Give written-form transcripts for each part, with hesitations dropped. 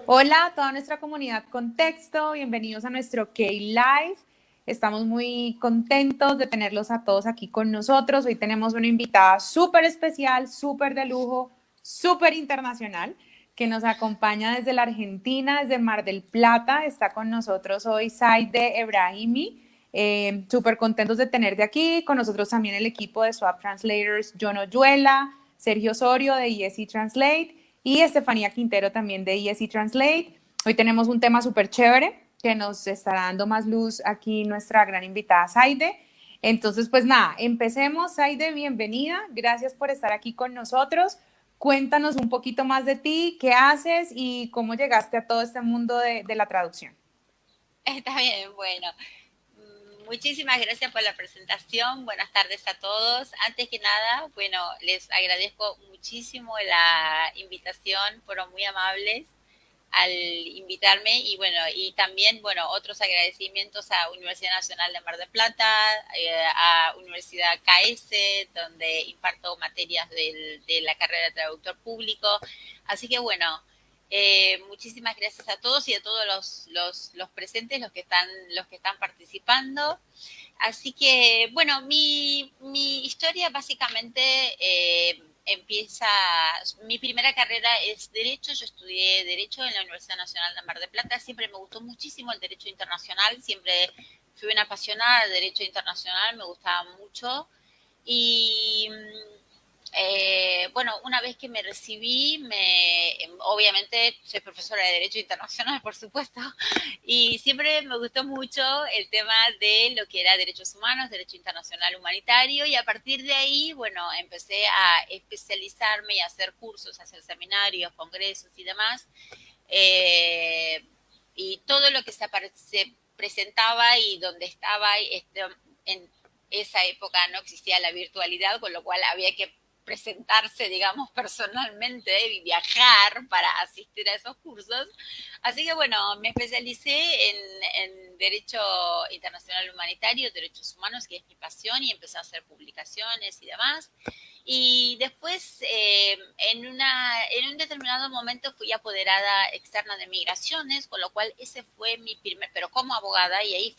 Hola a toda nuestra comunidad Contexto, bienvenidos a nuestro K-Live. Estamos muy contentos de tenerlos a todos aquí con nosotros. Hoy tenemos una invitada súper especial, súper de lujo, súper internacional, que nos acompaña desde la Argentina, desde Mar del Plata. Está con nosotros hoy Saide Ebrahimi. Súper contentos de tenerte aquí. Con nosotros también el equipo de Swap Translators, John Oyuela, Sergio Osorio de ESE Translate y Estefanía Quintero también de ESE Translate. Hoy tenemos un tema súper chévere que nos estará dando más luz aquí nuestra gran invitada Saide. Entonces, pues nada, empecemos. Saide, bienvenida. Gracias por estar aquí con nosotros. Cuéntanos un poquito más de ti, qué haces y cómo llegaste a todo este mundo de la traducción. Está bien, bueno. Muchísimas gracias por la presentación. Buenas tardes a todos. Antes que nada, bueno, les agradezco muchísimo la invitación, fueron muy amables al invitarme y bueno, y también, bueno, otros agradecimientos a Universidad Nacional de Mar del Plata, a Universidad KS, donde imparto materias de la carrera de traductor público. Así que bueno, muchísimas gracias a todos y a todos los presentes, los que están participando. Así que, bueno, mi historia básicamente empieza, mi primera carrera es Derecho, yo estudié Derecho en la Universidad Nacional de Mar del Plata, siempre me gustó muchísimo el Derecho Internacional, siempre fui una apasionada del Derecho Internacional, me gustaba mucho. Y bueno, una vez que me recibí, obviamente soy profesora de Derecho Internacional, por supuesto, y siempre me gustó mucho el tema de lo que era derechos humanos, derecho internacional humanitario, y a partir de ahí, bueno, empecé a especializarme y a hacer cursos, a hacer seminarios, congresos y demás. Eh, y todo lo que se presentaba y donde estaba en esa época no existía la virtualidad, con lo cual había que presentarse, digamos, personalmente y viajar para asistir a esos cursos. Así que bueno, me especialicé en Derecho Internacional Humanitario, Derechos Humanos, que es mi pasión, y empecé a hacer publicaciones y demás. Y después, en un determinado momento, fui apoderada externa de migraciones, con lo cual ese fue mi primer, pero como abogada, y ahí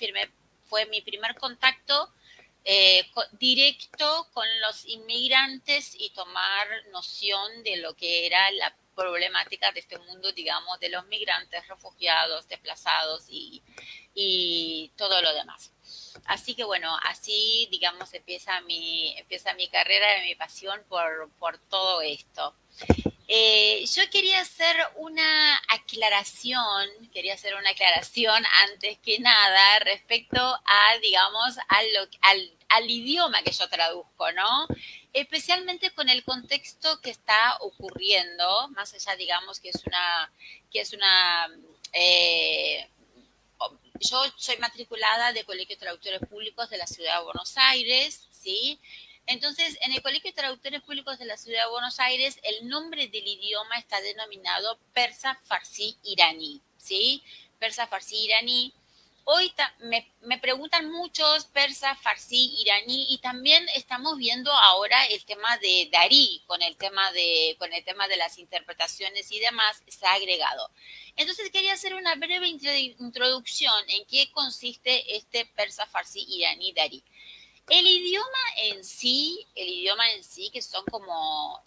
fue mi primer contacto directo con los inmigrantes y tomar noción de lo que era la problemática de este mundo, digamos, de los migrantes, refugiados, desplazados y todo lo demás. Así que bueno, así digamos empieza mi carrera y mi pasión por todo esto. Yo quería hacer una aclaración antes que nada respecto a, digamos, al idioma que yo traduzco, ¿no? Especialmente con el contexto que está ocurriendo, más allá, digamos, que es una yo soy matriculada de Colegio de Traductores Públicos de la Ciudad de Buenos Aires, ¿sí? Entonces, en el Colegio de Traductores Públicos de la Ciudad de Buenos Aires, el nombre del idioma está denominado persa farsi iraní, ¿sí? Persa farsi iraní. Hoy me preguntan muchos persa, farsi, iraní y también estamos viendo ahora el tema de Darí con el tema de las interpretaciones y demás se ha agregado. Entonces quería hacer una breve introducción en qué consiste este persa, farsi, iraní, darí. El idioma en sí, que son como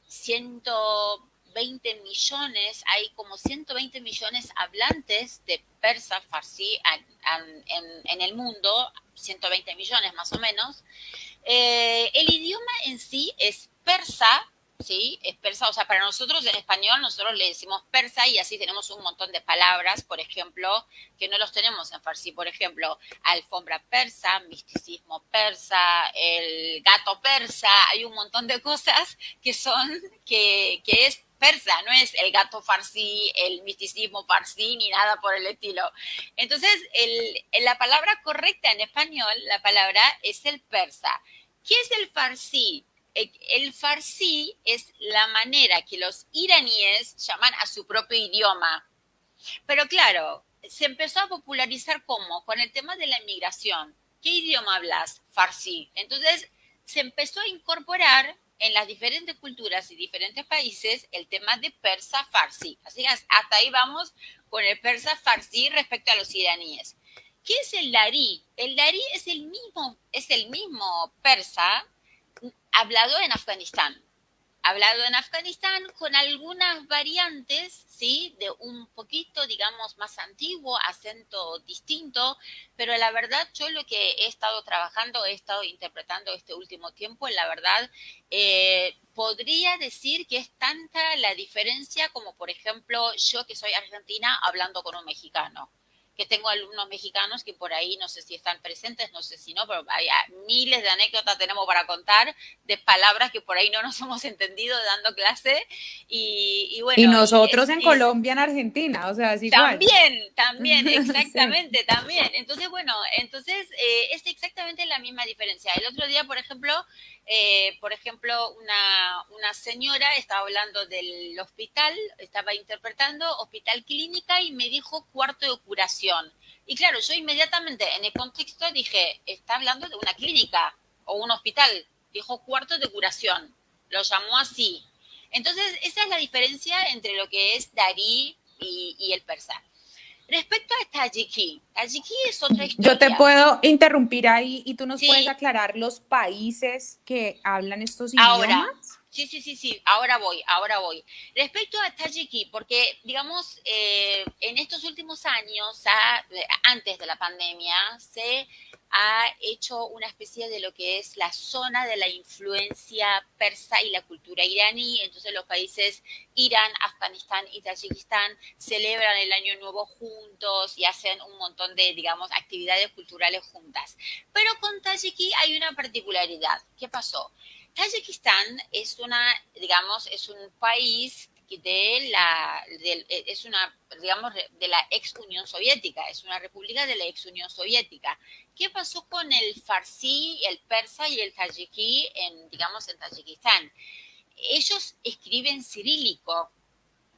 120 millones, hay como 120 millones hablantes de persa, farsi en el mundo, 120 millones más o menos. El idioma en sí es persa, ¿sí? Es persa, o sea, para nosotros en español, nosotros le decimos persa y así tenemos un montón de palabras, por ejemplo, que no los tenemos en farsi. Por ejemplo, alfombra persa, misticismo persa, el gato persa, hay un montón de cosas que es persa, no es el gato farsi, el misticismo farsi, ni nada por el estilo. Entonces, la palabra correcta en español, la palabra es el persa. ¿Qué es el farsi? El farsi es la manera que los iraníes llaman a su propio idioma. Pero claro, se empezó a popularizar como con el tema de la inmigración. ¿Qué idioma hablas? Farsi. Entonces se empezó a incorporar en las diferentes culturas y diferentes países el tema de persa farsi. Así que hasta ahí vamos con el persa farsi respecto a los iraníes. ¿Qué es el darí? El darí es el mismo persa hablado en Afganistán. Hablado en Afganistán con algunas variantes, ¿sí? De un poquito, digamos, más antiguo, acento distinto, pero la verdad yo lo que he estado trabajando, he estado interpretando este último tiempo, la verdad, podría decir que es tanta la diferencia como, por ejemplo, yo que soy argentina hablando con un mexicano, que tengo alumnos mexicanos que por ahí no sé si están presentes, no sé si no, pero hay miles de anécdotas tenemos para contar de palabras que por ahí no nos hemos entendido dando clase y Y bueno, nosotros en Colombia, en Argentina, o sea, es igual. también, Sí. exactamente, también. Entonces, bueno, entonces es exactamente la misma diferencia. El otro día, por ejemplo, una señora estaba hablando del hospital, estaba interpretando hospital clínica y me dijo cuarto de curación. Y claro, yo inmediatamente en el contexto dije, está hablando de una clínica o un hospital. Dijo cuarto de curación. Lo llamó así. Entonces, esa es la diferencia entre lo que es Darí y el persa. Respecto a Tajiki, Tajiki es otra Yo te historia. puedo interrumpir ahí y tú nos puedes Sí, aclarar los países que hablan estos ahora, idiomas. sí, ahora voy, ahora voy. Respecto a Tajiki, porque, digamos, en estos últimos años, antes de la pandemia, se ha hecho una especie de lo que es la zona de la influencia persa y la cultura iraní. Entonces los países Irán, Afganistán y Tayikistán celebran el Año Nuevo juntos y hacen un montón de, digamos, actividades culturales juntas. Pero con Tayiki hay una particularidad. ¿Qué pasó? Tayikistán es digamos, es un país es una, digamos, de la ex Unión Soviética, es una república de la ex Unión Soviética. ¿Qué pasó con el farsi, el persa y el tayikí digamos, en Tayikistán? Ellos escriben cirílico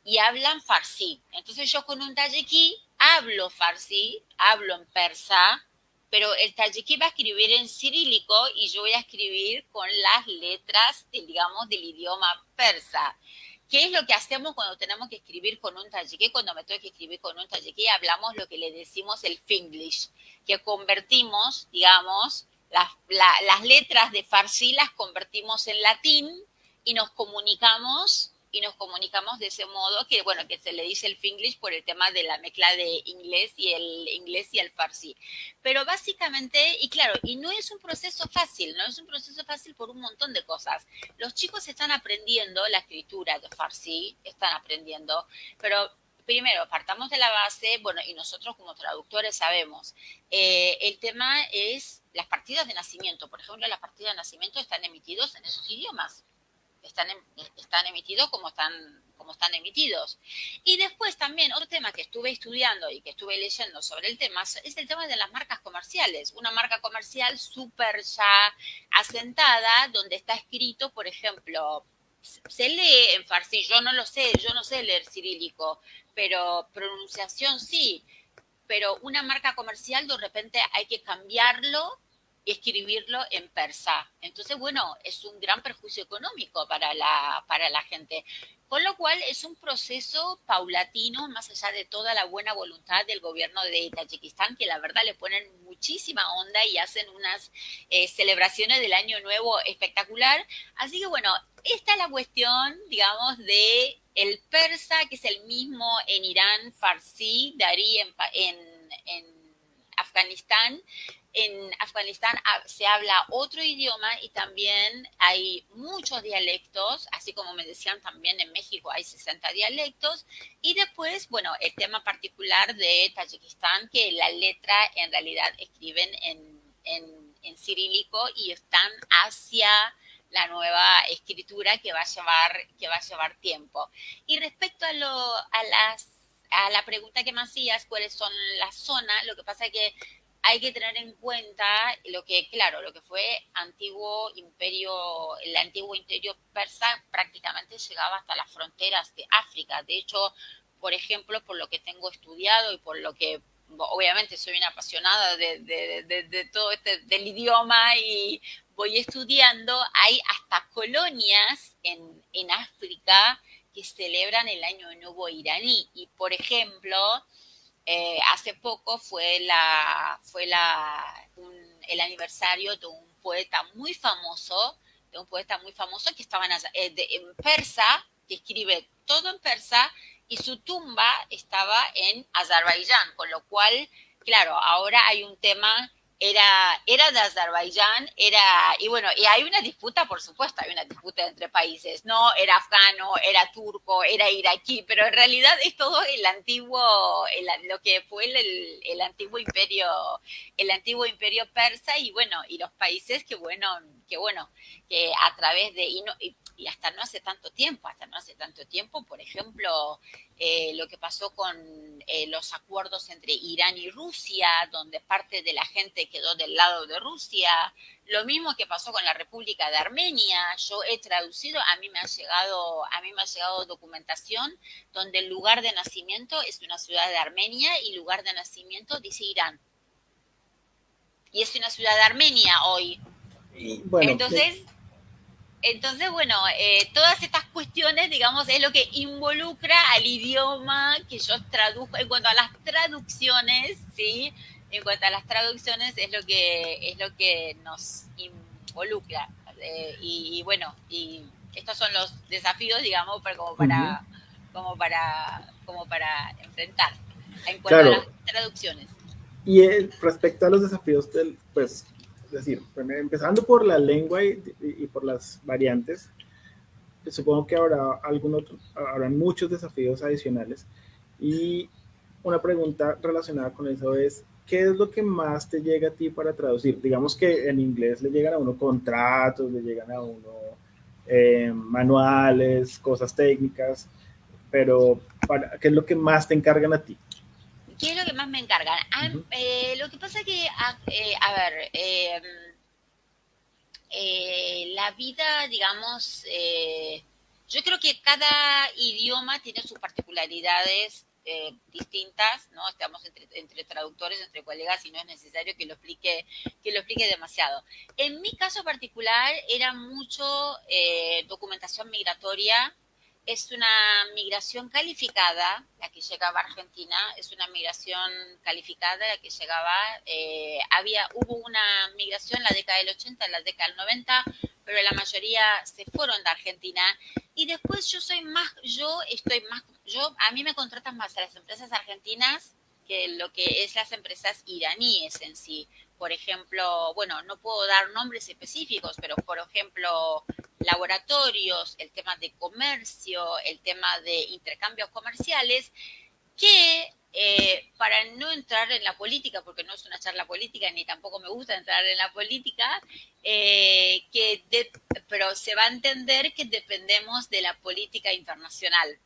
y hablan farsi. Entonces yo con un tayikí hablo farsi, hablo en persa, pero el tayikí va a escribir en cirílico y yo voy a escribir con las letras, digamos, del idioma persa. ¿Qué es lo que hacemos cuando tenemos que escribir con un tayikí? Cuando me tengo que escribir con un tayikí, hablamos lo que le decimos el finglish, que convertimos, digamos, las letras de farsi las convertimos en latín y nos comunicamos de ese modo que, bueno, que se le dice el finglish por el tema de la mezcla de inglés y el farsi. Pero básicamente, y claro, y no es un proceso fácil, no es un proceso fácil por un montón de cosas. Los chicos están aprendiendo la escritura de farsi, están aprendiendo, pero primero, partamos de la base, bueno, y nosotros como traductores sabemos, el tema es las partidas de nacimiento. Por ejemplo, las partidas de nacimiento están emitidos en esos idiomas están, están emitidos como están emitidos. Y después también otro tema que estuve estudiando y que estuve leyendo sobre el tema es el tema de las marcas comerciales. Una marca comercial súper ya asentada donde está escrito, por ejemplo, se lee en farsi, yo no lo sé, yo no sé leer cirílico, pero pronunciación sí, pero una marca comercial de repente hay que cambiarlo y escribirlo en persa. Entonces, bueno, es un gran perjuicio económico para la gente. Con lo cual es un proceso paulatino, más allá de toda la buena voluntad del gobierno de Tayikistán, que la verdad le ponen muchísima onda y hacen unas celebraciones del Año Nuevo espectacular. Así que bueno, esta es la cuestión, digamos, de el persa, que es el mismo en Irán, farsi, darí en Afganistán. En Afganistán se habla otro idioma y también hay muchos dialectos, así como me decían también en México hay 60 dialectos. Y después, bueno, el tema particular de Tayikistán, que la letra en realidad escriben en cirílico y están hacia la nueva escritura que va a llevar tiempo. Y respecto a la pregunta que me hacías, cuáles son las zonas, lo que pasa es que hay que tener en cuenta lo que, claro, lo que fue el antiguo imperio persa prácticamente llegaba hasta las fronteras de África. De hecho, por ejemplo, por lo que tengo estudiado y por lo que obviamente soy una apasionada de todo del idioma y voy estudiando, hay hasta colonias en África que celebran el Año Nuevo iraní. Y, por ejemplo, hace poco el aniversario de un poeta muy famoso que estaba en persa, que escribe todo en persa, y su tumba estaba en Azerbaiyán, con lo cual, claro, ahora hay un tema, era de Azerbaiyán, y bueno, y hay una disputa, por supuesto, hay una disputa entre países, no era afgano, era turco, era iraquí, pero en realidad es todo lo que fue el antiguo imperio persa, y bueno, y los países que a través de, y hasta no hace tanto tiempo, por ejemplo, lo que pasó con los acuerdos entre Irán y Rusia, donde parte de la gente quedó del lado de Rusia, lo mismo que pasó con la República de Armenia. Yo he traducido, a mí me ha llegado documentación donde el lugar de nacimiento es una ciudad de Armenia y lugar de nacimiento dice Irán. Y es una ciudad de Armenia hoy. Y bueno, entonces, bueno, todas estas cuestiones, digamos, es lo que involucra al idioma que yo traduzco. En cuanto a las traducciones, ¿sí? En cuanto a las traducciones es lo que nos involucra. Y bueno, y estos son los desafíos, digamos, como para enfrentar en cuanto claro, a las traducciones. Y respecto a los desafíos pues, es decir, empezando por la lengua y por las variantes, supongo que habrán muchos desafíos adicionales. Y una pregunta relacionada con eso es, ¿qué es lo que más te llega a ti para traducir? Digamos que en inglés le llegan a uno contratos, le llegan a uno manuales, cosas técnicas, pero ¿qué es lo que más te encargan a ti? ¿Qué es lo que más me encargan? Lo que pasa que, a ver, la vida, digamos, yo creo que cada idioma tiene sus particularidades distintas, ¿no? Estamos entre traductores, entre colegas, y no es necesario que lo explique demasiado. En mi caso particular era mucho documentación migratoria. Es una migración calificada, la que llegaba a Argentina, es una migración calificada, la que llegaba, hubo una migración en la década del 80, en la década del 90, pero la mayoría se fueron de Argentina. Y después a mí me contratan más a las empresas argentinas que lo que es las empresas iraníes en sí. Por ejemplo, bueno, no puedo dar nombres específicos, pero por ejemplo, laboratorios, el tema de comercio, el tema de intercambios comerciales, que para no entrar en la política, porque no es una charla política, ni tampoco me gusta entrar en la política, pero se va a entender que dependemos de la política internacional.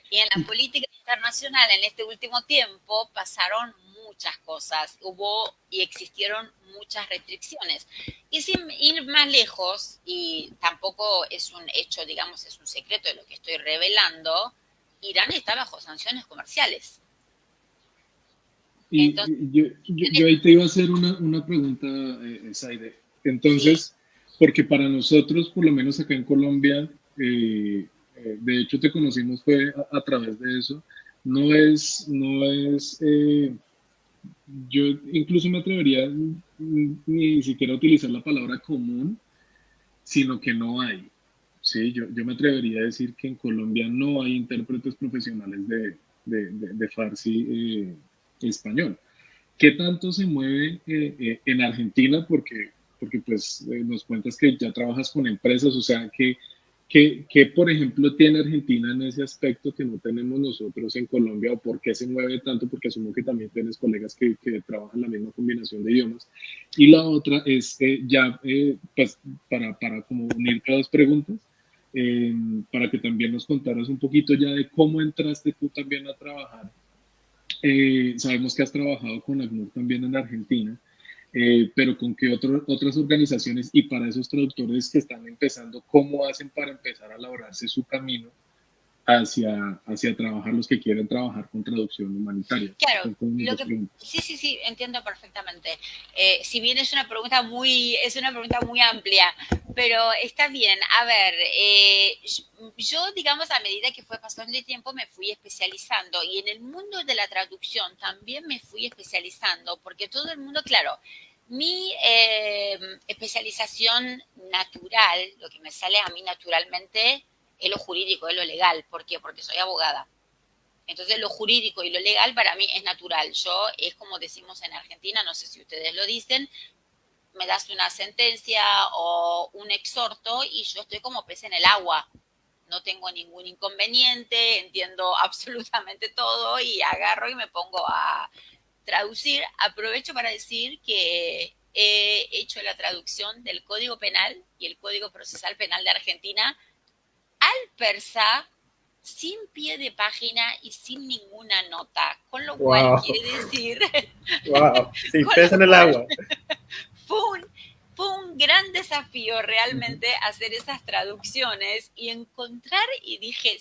Y en la política internacional en este último tiempo pasaron muchas cosas, hubo y existieron muchas restricciones. Y sin ir más lejos, y tampoco es un hecho, digamos, es un secreto de lo que estoy revelando, Irán está bajo sanciones comerciales. Y entonces, yo ahí te iba a hacer una pregunta, Zaide. Entonces, porque para nosotros, por lo menos acá en Colombia, de hecho te conocimos fue a través de eso, yo incluso me atrevería ni siquiera a utilizar la palabra común, sino que no hay. Sí, yo me atrevería a decir que en Colombia no hay intérpretes profesionales de Farsi español. ¿Qué tanto se mueve en Argentina? Porque pues nos cuentas que ya trabajas con empresas, o sea, ¿qué, por ejemplo, tiene Argentina en ese aspecto que no tenemos nosotros en Colombia? ¿O por qué se mueve tanto? Porque asumo que también tienes colegas que trabajan la misma combinación de idiomas. Y la otra es, pues, para como unir las dos preguntas, para que también nos contaras un poquito ya de cómo entraste tú también a trabajar. Sabemos que has trabajado con ACNUR también en Argentina, pero con qué otras organizaciones, y para esos traductores que están empezando, ¿cómo hacen para empezar a labrarse su camino hacia trabajar los que quieren trabajar con traducción humanitaria. Claro, sí, entiendo perfectamente. Si bien es una pregunta muy amplia, pero está bien. A ver, yo, digamos, a medida que fue pasando el tiempo, me fui especializando y en el mundo de la traducción también me fui especializando, porque todo el mundo, claro, mi especialización natural, lo que me sale a mí naturalmente, es lo jurídico, es lo legal. ¿Por qué? Porque soy abogada. Entonces, lo jurídico y lo legal para mí es natural. Yo, es como decimos en Argentina, no sé si ustedes lo dicen, me das una sentencia o un exhorto y yo estoy como pez en el agua. No tengo ningún inconveniente, entiendo absolutamente todo y agarro y me pongo a traducir. Aprovecho para decir que he hecho la traducción del Código Penal y el Código Procesal Penal de Argentina al persa, sin pie de página y sin ninguna nota, con lo cual quiere decir... ¡Wow! Sí, pez en el agua. Fue un gran desafío realmente hacer esas traducciones y encontrar, y dije,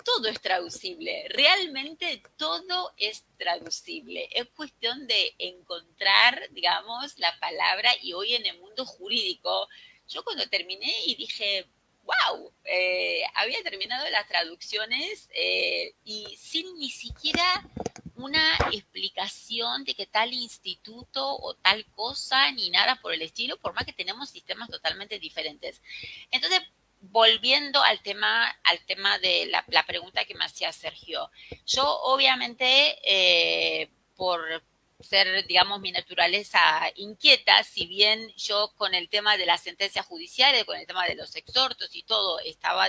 todo es traducible, realmente todo es traducible. Es cuestión de encontrar, digamos, la palabra, y hoy en el mundo jurídico, yo cuando terminé y dije, wow, había terminado las traducciones y sin ni siquiera una explicación de que tal instituto o tal cosa, ni nada por el estilo, por más que tenemos sistemas totalmente diferentes. Entonces, volviendo al tema de la pregunta que me hacía Sergio, yo obviamente por ser, digamos, mi naturaleza inquieta, si bien yo con el tema de las sentencias judiciales, con el tema de los exhortos y todo, estaba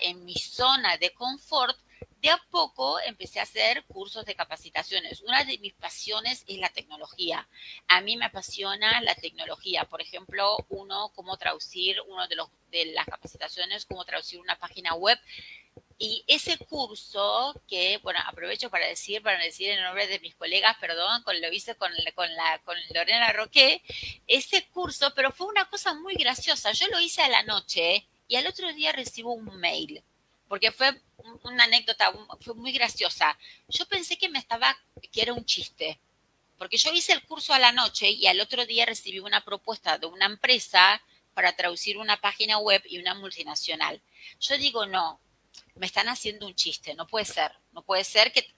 en mi zona de confort, de a poco empecé a hacer cursos de capacitaciones. Una de mis pasiones es la tecnología. A mí me apasiona la tecnología. Por ejemplo, cómo traducir, de las capacitaciones, cómo traducir una página web. Y ese curso, que, bueno, aprovecho para decir en nombre de mis colegas, perdón, lo hice con Lorena Roque, ese curso, pero fue una cosa muy graciosa. Yo lo hice a la noche y al otro día recibo un mail, porque fue una anécdota, fue muy graciosa. Yo pensé que era un chiste, porque yo hice el curso a la noche y al otro día recibí una propuesta de una empresa para traducir una página web y una multinacional. Yo digo, no, me están haciendo un chiste, no puede ser que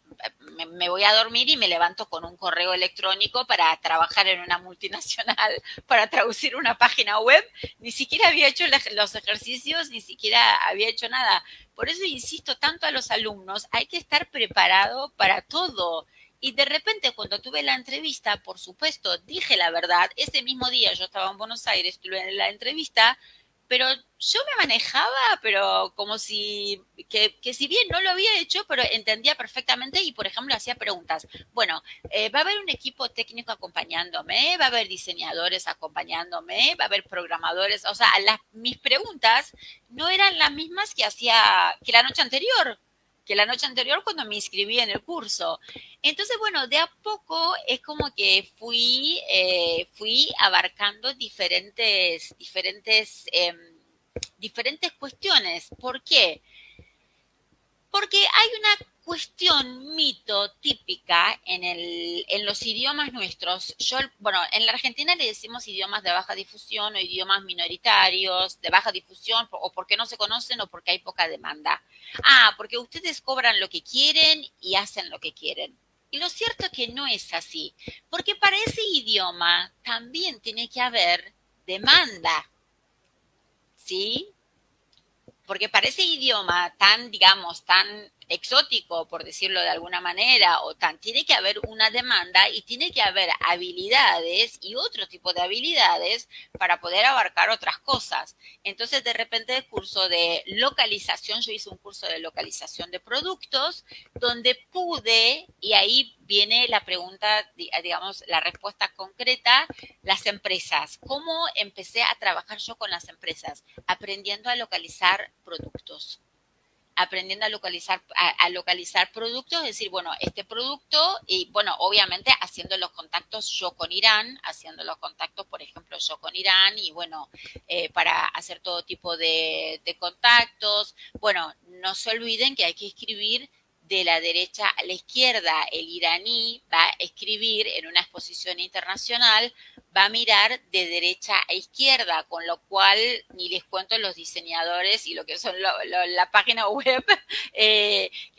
me voy a dormir y me levanto con un correo electrónico para trabajar en una multinacional, para traducir una página web, ni siquiera había hecho los ejercicios, ni siquiera había hecho nada. Por eso insisto tanto a los alumnos, hay que estar preparado para todo. Y de repente, cuando tuve la entrevista, por supuesto, dije la verdad. Ese mismo día yo estaba en Buenos Aires, tuve la entrevista, pero yo me manejaba, pero como que si bien no lo había hecho, pero entendía perfectamente y, por ejemplo, hacía preguntas. Bueno, va a haber un equipo técnico acompañándome, va a haber diseñadores acompañándome, va a haber programadores. O sea, mis preguntas no eran las mismas que la noche anterior cuando me inscribí en el curso. Entonces, bueno, de a poco es como que fui abarcando diferentes cuestiones. ¿Por qué? Porque hay una cuestión mito típica en los idiomas nuestros. En la Argentina le decimos idiomas de baja difusión o idiomas minoritarios de baja difusión, o porque no se conocen o porque hay poca demanda. Porque ustedes cobran lo que quieren y hacen lo que quieren. Y lo cierto es que no es así, porque para ese idioma también tiene que haber demanda, ¿sí? Porque para ese idioma tan, digamos, tan exótico, por decirlo de alguna manera, tiene que haber una demanda y tiene que haber habilidades y otro tipo de habilidades para poder abarcar otras cosas. Entonces, de repente, el curso de localización, yo hice un curso de localización de productos, donde pude, y ahí viene la pregunta, digamos, la respuesta concreta, las empresas. ¿Cómo empecé a trabajar yo con las empresas? Aprendiendo a localizar productos. aprendiendo a localizar productos, es decir, bueno, este producto, y bueno, obviamente haciendo los contactos yo con Irán, por ejemplo, yo con Irán, y bueno, para hacer todo tipo de contactos. Bueno, no se olviden que hay que escribir de la derecha a la izquierda. El iraní va a escribir en una exposición internacional, va a mirar de derecha a izquierda, con lo cual ni les cuento los diseñadores y lo que son la página web.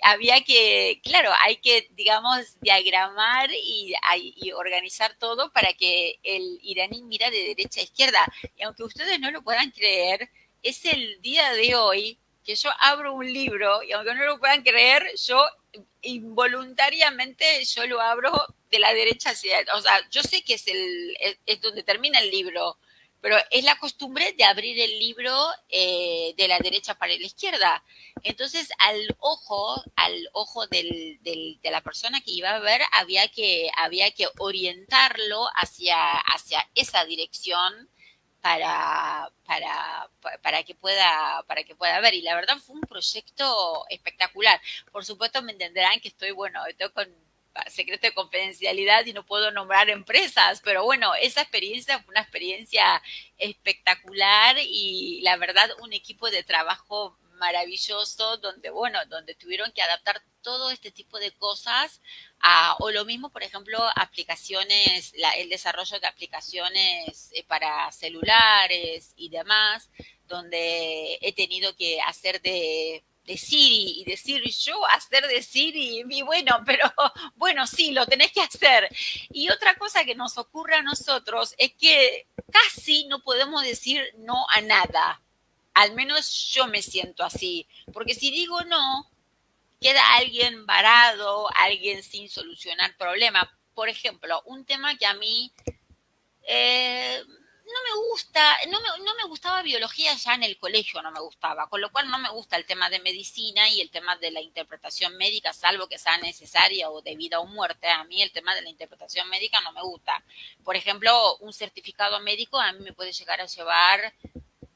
Había que, claro, hay que, digamos, diagramar y organizar todo para que el iraní mira de derecha a izquierda. Y aunque ustedes no lo puedan creer, es el día de hoy que yo abro un libro y aunque no lo puedan creer, yo involuntariamente yo lo abro de la derecha hacia, o sea, yo sé que es donde termina el libro, pero es la costumbre de abrir el libro de la derecha para la izquierda. Entonces, al ojo de la persona que iba a ver, había que orientarlo hacia esa dirección para que pueda ver. Y la verdad fue un proyecto espectacular. Por supuesto me entenderán que estoy con secreto de confidencialidad y no puedo nombrar empresas, pero bueno, esa experiencia fue una experiencia espectacular y la verdad un equipo de trabajo maravilloso donde tuvieron que adaptar todo este tipo de cosas o lo mismo, por ejemplo, aplicaciones, el desarrollo de aplicaciones para celulares y demás, donde he tenido que hacer de Siri y decir yo hacer de Siri y bueno, pero bueno, sí, lo tenés que hacer. Y otra cosa que nos ocurre a nosotros es que casi no podemos decir no a nada. Al menos yo me siento así, porque si digo no, queda alguien varado, alguien sin solucionar problema. Por ejemplo, un tema que a mí no me gusta, no me gustaba biología ya en el colegio, no me gustaba, con lo cual no me gusta el tema de medicina y el tema de la interpretación médica, salvo que sea necesaria o de vida o muerte. A mí el tema de la interpretación médica no me gusta. Por ejemplo, un certificado médico a mí me puede llegar a llevar,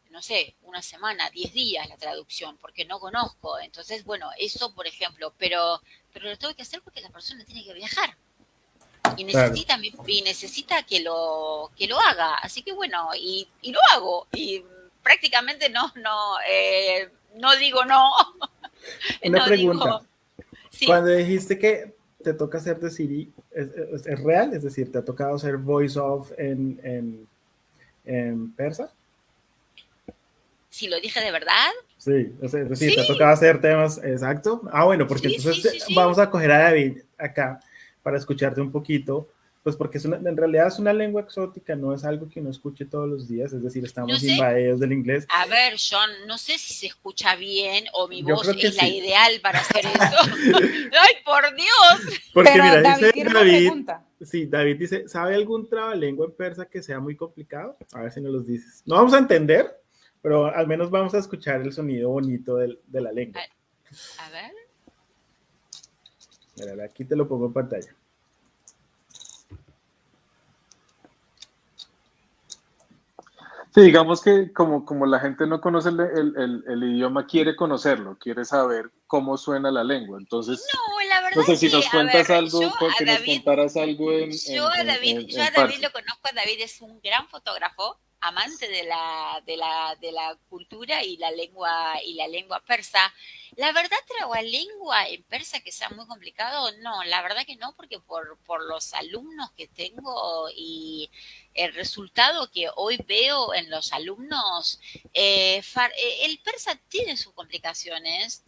no sé, una semana, 10 días la traducción, porque no conozco. Entonces, bueno, eso por ejemplo, pero lo tengo que hacer porque la persona tiene que viajar. Y necesita, claro, y necesita que lo haga. Así que bueno, y lo hago. Y prácticamente no digo no. Una pregunta. Sí. Cuando dijiste que te toca hacer de Siri, ¿es real? Es decir, ¿te ha tocado hacer voice off en persa? Si lo dije de verdad. Sí, es decir, ¿sí? ¿Te ha tocado hacer temas? Exacto. Ah, bueno, porque sí, entonces sí. Vamos a coger a David acá para escucharte un poquito, pues porque en realidad es una lengua exótica, no es algo que uno escuche todos los días, es decir, estamos invadidos del inglés. A ver, John, no sé si se escucha bien o mi voz es la ideal para hacer eso. ¡Ay, por Dios! Porque pero mira, David dice David, sí, David dice, ¿sabe algún trabalengua en persa que sea muy complicado? A ver si nos los dices. No vamos a entender, pero al menos vamos a escuchar el sonido bonito de la lengua. A ver. Mira, aquí te lo pongo en pantalla. Sí, digamos que como la gente no conoce el idioma, quiere conocerlo, quiere saber cómo suena la lengua. Entonces, no, la verdad no sé si que, nos cuentas ver, algo, porque nos contaras algo yo a David lo conozco. David es un gran fotógrafo, amante de la cultura y la lengua persa. La verdad, trabalengua en persa que sea muy complicado, no, la verdad que no, porque por los alumnos que tengo y el resultado que hoy veo en los alumnos, el persa tiene sus complicaciones,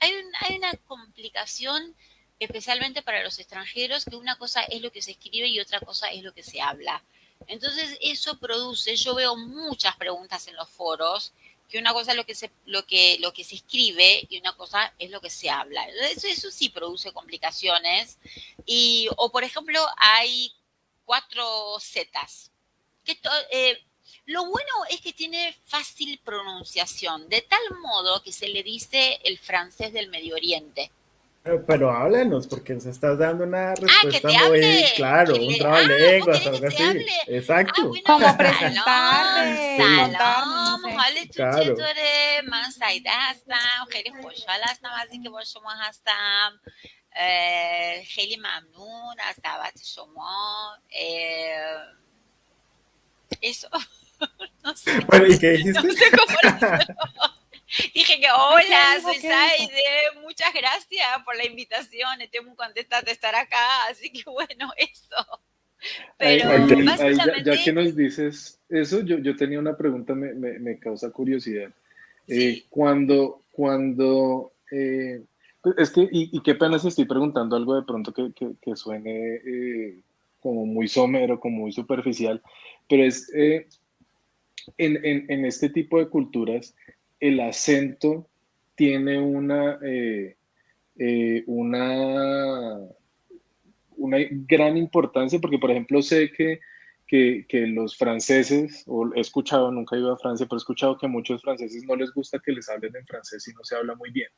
Hay una complicación especialmente para los extranjeros, que una cosa es lo que se escribe y otra cosa es lo que se habla. Entonces eso produce, yo veo muchas preguntas en los foros, que una cosa es lo que se escribe y una cosa es lo que se habla. Eso sí produce complicaciones. O por ejemplo, hay 4 zetas. Lo bueno es que tiene fácil pronunciación, de tal modo que se le dice el francés del Medio Oriente. Pero háblanos, porque nos estás dando una Que respuesta te muy, hable. claro, un ¿Vos trabalenguas, querés algo que te así. hable? Exacto. Bueno, Como salón, presentarte, Sí, contarnos, no salón. sé. حالت claro. چطوره؟ من سعیده هستم. خیلی خوشحال هستم از اینکه با شما هستم. خیلی ممنون از دعوت شما. Eso, no sé, Bueno, ¿y qué no dijiste? sé cómo lo hacer. Dije que Ay, ¿qué hola, dijo? soy ¿Qué dijo? Saide, muchas gracias por la invitación, estoy muy contenta de estar acá, así que bueno, eso. Pero Ya que básicamente, nos dices eso, yo tenía una pregunta, me causa curiosidad. sí, Es que, y qué pena si estoy preguntando algo de pronto que suene como muy somero, como muy superficial, pero es en este tipo de culturas, el acento tiene una, una gran importancia, porque por ejemplo sé que los franceses, o he escuchado, nunca he ido a Francia, pero he escuchado que a muchos franceses no les gusta que les hablen en francés si no se habla muy bien.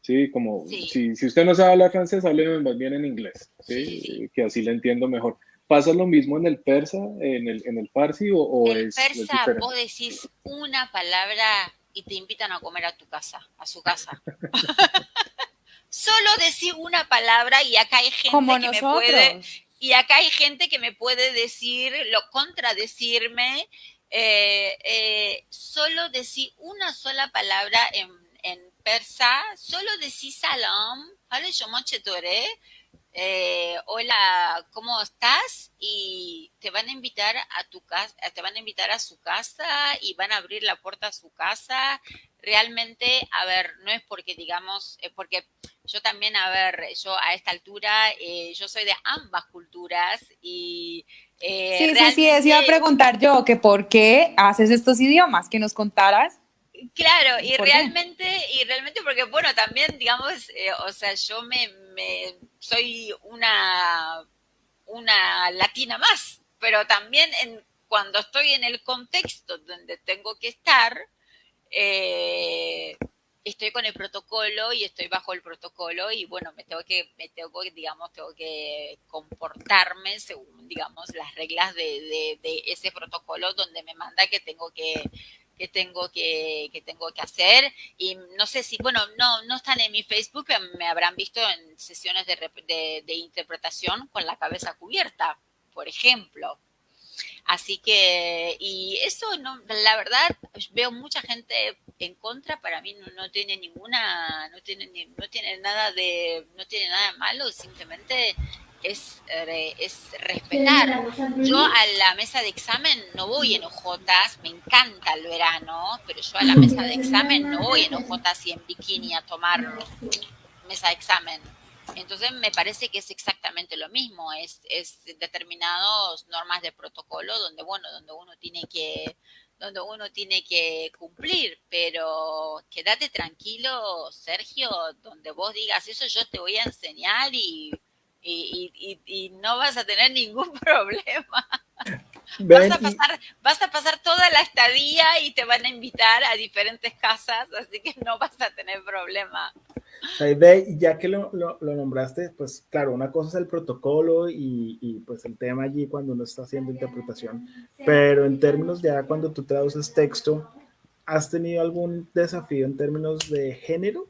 Sí, como sí, si usted no sabe hablar francés, hable más bien en inglés, sí, sí, sí. ¿sí? Que así le entiendo mejor. ¿Pasa lo mismo en el persa, en el farsi, El es persa, vos diferente? decís una palabra y te invitan a comer a tu casa, a su casa. Solo decir una palabra y acá hay Como gente que me puede, nosotros. y acá hay gente que me puede decir, contradecirme, solo decir una sola palabra en persa, solo decir salam, ¿vale? Yo mochetoré, hola, ¿cómo estás? Y te van a invitar a tu casa, te van a invitar a su casa y van a abrir la puerta a su casa. Realmente, a ver, no es porque digamos, porque yo también, a ver, yo a esta altura, yo soy de ambas culturas y Sí, sí, sí, eso iba a realmente, preguntar yo, que por qué haces estos idiomas, que nos contaras claro, por qué. y realmente porque, bueno, también, digamos, o sea, yo soy una latina más, pero también cuando estoy en el contexto donde tengo que estar, eh, estoy con el protocolo y estoy bajo el protocolo y bueno, digamos, tengo que comportarme según, digamos, las reglas de ese protocolo donde me manda que tengo que hacer y no sé si, bueno, no están en mi Facebook, pero me habrán visto en sesiones de interpretación con la cabeza cubierta, por ejemplo. Así que, y eso, no, la verdad, veo mucha gente en contra, para mí no tiene ninguna, no tiene nada de malo, simplemente es respetar. Yo a la mesa de examen no voy en ojotas, me encanta el verano, pero yo a la mesa de examen no voy en ojotas y en bikini a tomar mesa de examen. Entonces me parece que es exactamente lo mismo, es determinadas normas de protocolo donde, bueno, donde uno tiene que cumplir, pero quédate tranquilo, Sergio, donde vos digas eso yo te voy a enseñar y no vas a tener ningún problema. Ven, y Vas a pasar toda la estadía y te van a invitar a diferentes casas, así que no vas a tener problema. Saide, y ya que lo nombraste, pues claro, una cosa es el protocolo pues el tema allí cuando uno está haciendo interpretación, pero en términos ya cuando tú traduces texto, ¿has tenido algún desafío en términos de género?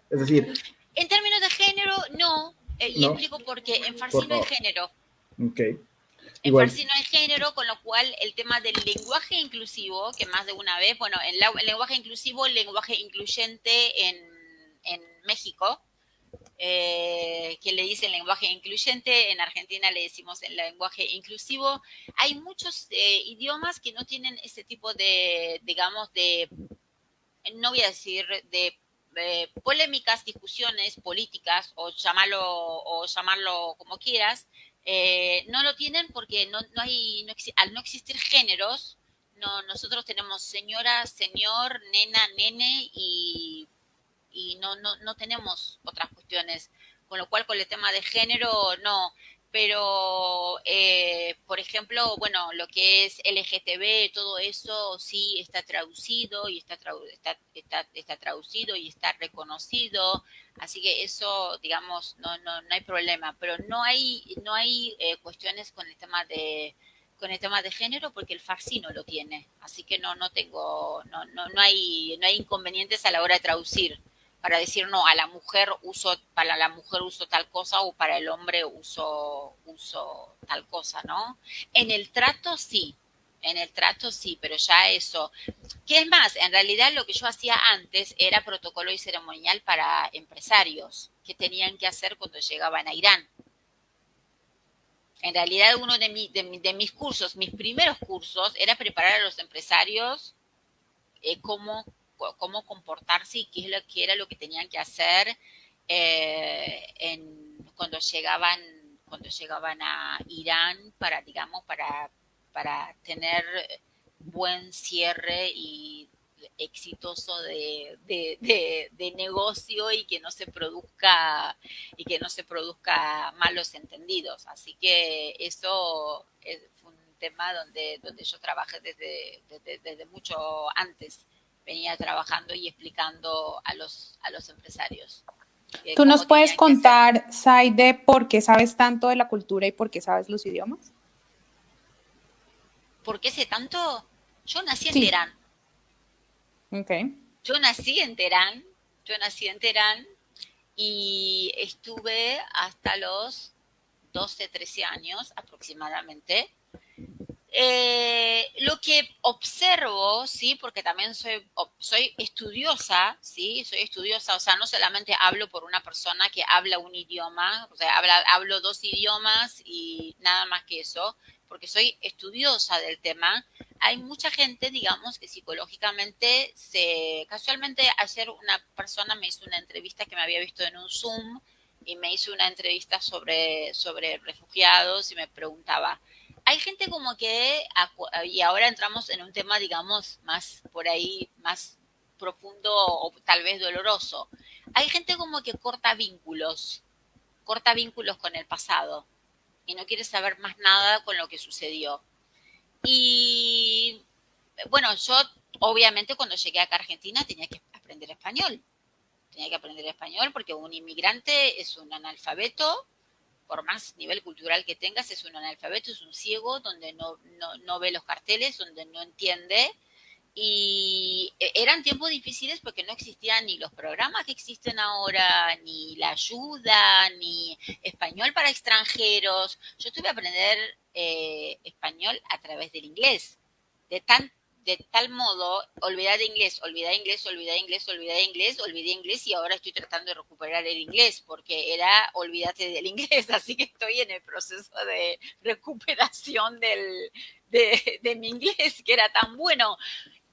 Es decir, En términos de género, no, y no, explico por qué. En por Farsi no hay favor. género. Ok, En igual. Farsi no hay género, con lo cual el tema del lenguaje inclusivo, que más de una vez, bueno, el lenguaje inclusivo, el lenguaje incluyente en México, que le dicen lenguaje incluyente, en Argentina le decimos el lenguaje inclusivo. Hay muchos idiomas que no tienen ese tipo de, digamos, no voy a decir polémicas, discusiones políticas o llamarlo como quieras, no lo tienen porque al no existir géneros, no, nosotros tenemos señora, señor, nena, nene y no tenemos otras cuestiones. Con lo cual, con el tema de género, no. pero, por ejemplo, bueno, lo que es LGTB, todo eso sí está traducido y está traducido y está reconocido, así que eso, digamos, no hay problema, pero no hay cuestiones con el tema de género porque el Farsi no lo tiene, así que no hay inconvenientes a la hora de traducir para decir no, para la mujer uso tal cosa o para el hombre uso tal cosa, ¿no? En el trato sí, pero ya eso. ¿Qué es más? En realidad lo que yo hacía antes era protocolo y ceremonial para empresarios que tenían que hacer cuando llegaban a Irán. En realidad uno de mis cursos, mis primeros cursos, era preparar a los empresarios cómo comportarse y qué era lo que tenían que hacer cuando llegaban a Irán para tener buen cierre y exitoso de negocio y que no se produzca malos entendidos. Así que eso fue un tema donde yo trabajé desde mucho antes. Venía trabajando y explicando a los empresarios. ¿Tú nos puedes contar, Saide, por qué sabes tanto de la cultura y por qué sabes los idiomas? ¿Por qué sé tanto? Yo nací en Sí. Teherán. Okay. Yo nací en Teherán y estuve hasta los 12, 13 años aproximadamente. Lo que observo, sí, porque también soy estudiosa, sí, o sea, no solamente hablo por una persona que habla un idioma, o sea, hablo 2 idiomas y nada más que eso, porque soy estudiosa del tema. Hay mucha gente, digamos, que psicológicamente casualmente ayer una persona me hizo una entrevista que me había visto en un Zoom y me hizo una entrevista sobre refugiados y me preguntaba, hay gente como que, y ahora entramos en un tema, digamos, más por ahí, más profundo o tal vez doloroso. Hay gente como que corta vínculos con el pasado y no quiere saber más nada con lo que sucedió. Y bueno, yo obviamente cuando llegué acá a Argentina tenía que aprender español. Tenía que aprender español porque un inmigrante es un analfabeto, por más nivel cultural que tengas, es un analfabeto, es un ciego, donde no ve los carteles, donde no entiende. Y eran tiempos difíciles porque no existían ni los programas que existen ahora, ni la ayuda, ni español para extranjeros. Yo tuve que aprender español a través del inglés. De tal modo, olvidé inglés y ahora estoy tratando de recuperar el inglés porque olvídate del inglés, así que estoy en el proceso de recuperación de mi inglés, que era tan bueno.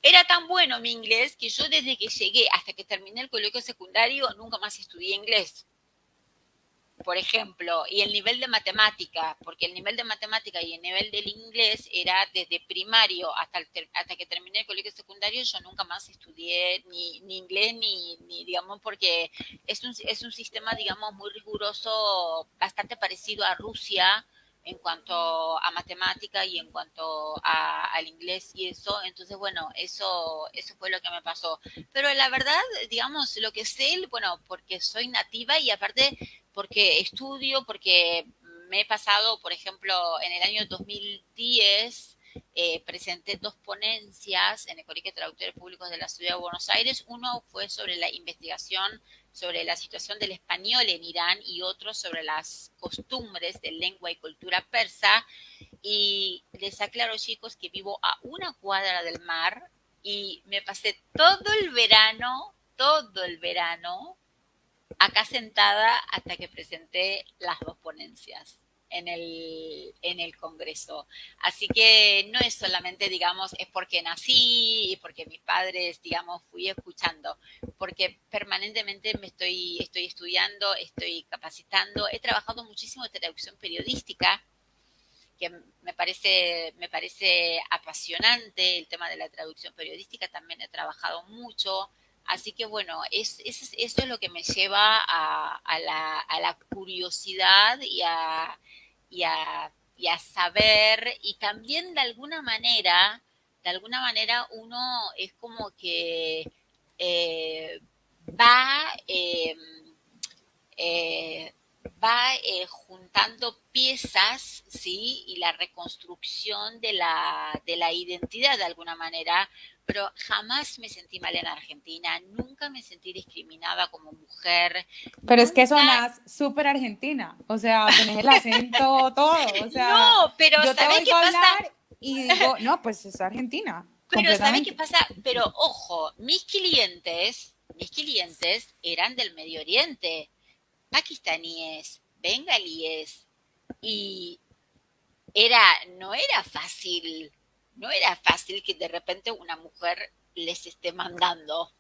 Era tan bueno mi inglés que yo desde que llegué hasta que terminé el colegio secundario nunca más estudié inglés, por ejemplo, y el nivel de matemática, porque el nivel de matemática y el nivel del inglés era desde primario hasta que terminé el colegio secundario, yo nunca más estudié ni inglés ni digamos, porque es un sistema, digamos, muy riguroso, bastante parecido a Rusia en cuanto a matemática y en cuanto al inglés y eso. Entonces, bueno, eso fue lo que me pasó. Pero la verdad, digamos, lo que sé, bueno, porque soy nativa y aparte porque estudio, porque me he pasado, por ejemplo, en el año 2010 presenté 2 ponencias en el Colegio de Traductores Públicos de la Ciudad de Buenos Aires. Uno fue sobre la investigación sobre la situación del español en Irán y otro sobre las costumbres de lengua y cultura persa. Y les aclaro, chicos, que vivo a una cuadra del mar y me pasé todo el verano, acá sentada hasta que presenté las 2 ponencias en el Congreso. Así que no es solamente, digamos, es porque nací y porque mis padres, digamos, fui escuchando, porque permanentemente estoy estudiando, estoy capacitando, he trabajado muchísimo en traducción periodística, que me parece apasionante el tema de la traducción periodística, también he trabajado mucho. Así que bueno, eso es lo que me lleva a la curiosidad y a saber, y también de alguna manera uno es como que va, eh, juntando piezas, ¿sí? Y la reconstrucción de la identidad de alguna manera, pero jamás me sentí mal en Argentina, nunca me sentí discriminada como mujer, Pero es que nunca. sonás súper argentina, o sea, tenés el acento, todo, o sea, No, pero yo te ¿sabés oigo qué pasa? hablar y digo, no, pues es argentina, Pero ¿sabés qué completamente. pasa? Pero ojo, mis clientes eran del Medio Oriente, pakistaníes, bengalíes, y no era fácil, no era fácil que de repente una mujer les esté mandando,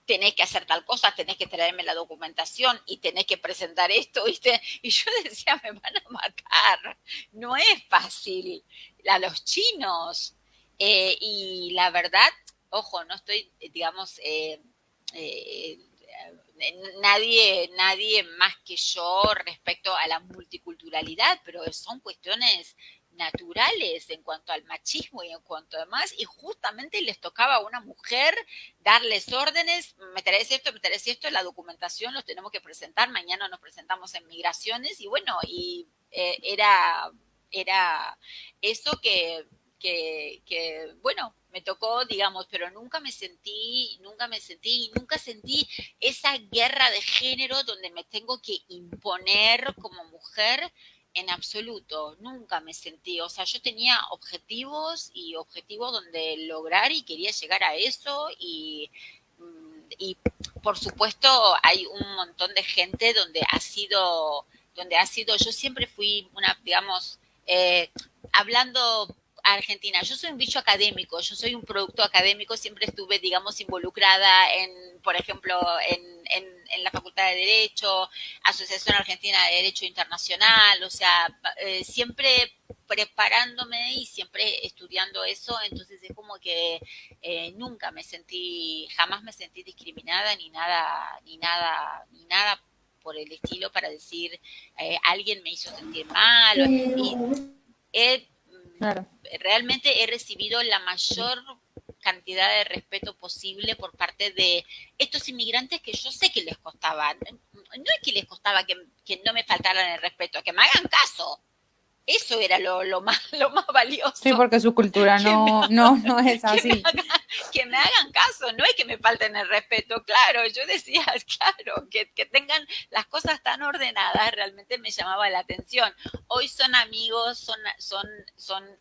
tenés que hacer tal cosa, tenés que traerme la documentación y tenés que presentar esto, ¿viste? Y yo decía, me van a matar, no es fácil. A los chinos. Y la verdad, ojo, no estoy, digamos, eh, nadie más que yo respecto a la multiculturalidad, pero son cuestiones naturales en cuanto al machismo y en cuanto a demás, y justamente les tocaba a una mujer darles órdenes, me traes esto, la documentación los tenemos que presentar, mañana nos presentamos en migraciones, y bueno, y era eso bueno, me tocó, digamos, pero nunca sentí esa guerra de género donde me tengo que imponer como mujer en absoluto, nunca me sentí, o sea, yo tenía objetivos y objetivos donde lograr y quería llegar a eso y por supuesto hay un montón de gente donde ha sido, yo siempre fui una, digamos, hablando Argentina, yo soy un bicho académico, yo soy un producto académico, siempre estuve, digamos, involucrada en, por ejemplo, en la Facultad de Derecho, Asociación Argentina de Derecho Internacional, o sea, siempre preparándome y siempre estudiando eso, entonces es como que jamás me sentí discriminada ni nada por el estilo para decir alguien me hizo sentir mal y he, Claro. realmente he recibido la mayor cantidad de respeto posible por parte de estos inmigrantes que yo sé que les costaba, no es que les costaba que no me faltaran el respeto, que me hagan caso. Eso era lo más Sí, valioso. porque su cultura Que me, no es que me, así. que me hagan caso, no es que me falten el respeto, claro, yo decía, claro, que tengan las cosas tan ordenadas, realmente me llamaba la atención. Hoy son amigos, son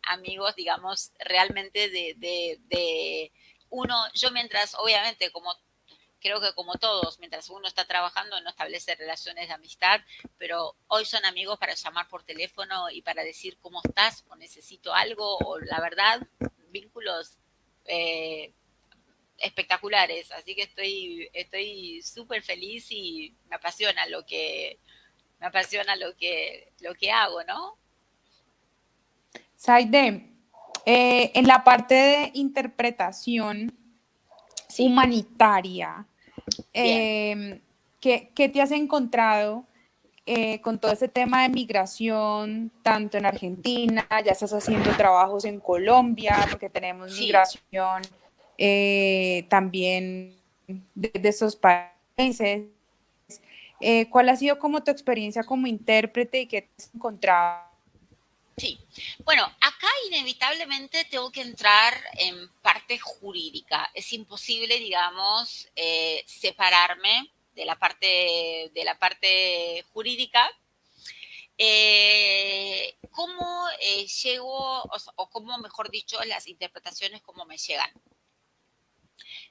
amigos, digamos, realmente de uno, yo mientras, obviamente, como creo que como todos, mientras uno está trabajando no establece relaciones de amistad, pero hoy son amigos para llamar por teléfono y para decir cómo estás o necesito algo o la verdad, vínculos eh, espectaculares. Así que estoy súper feliz y me apasiona lo que hago, ¿no? Saide, en la parte de interpretación Sí, humanitaria, bien. ¿qué te has encontrado con todo este tema de migración, tanto en Argentina, ya estás haciendo trabajos en Colombia, porque tenemos Sí, migración también de esos países? ¿Cuál ha sido como tu experiencia como intérprete y qué te has encontrado? sí. Bueno, acá inevitablemente tengo que entrar en parte jurídica. Es imposible, digamos, separarme de la parte jurídica. ¿Cómo llego, o cómo, mejor dicho, las interpretaciones, cómo me llegan?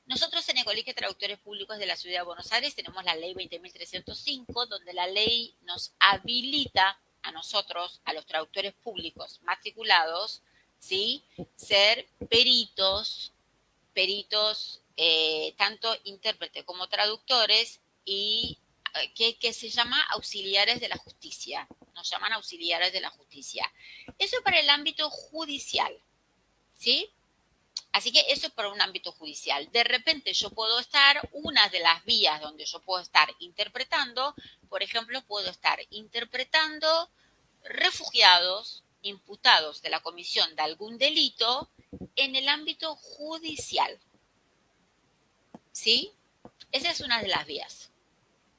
Nosotros en el Colegio de Traductores Públicos de la Ciudad de Buenos Aires tenemos la ley 20.305, donde la ley nos habilita a nosotros, a los traductores públicos matriculados, ¿sí? Ser peritos tanto intérprete como traductores y que se llama auxiliares de la justicia. Nos llaman auxiliares de la justicia. Eso para el ámbito judicial, ¿sí? Así que eso es por un ámbito judicial. De repente yo puedo estar, una de las vías donde yo puedo estar interpretando, por ejemplo, puedo estar interpretando refugiados imputados de la comisión de algún delito en el ámbito judicial. ¿Sí? Esa es una de las vías.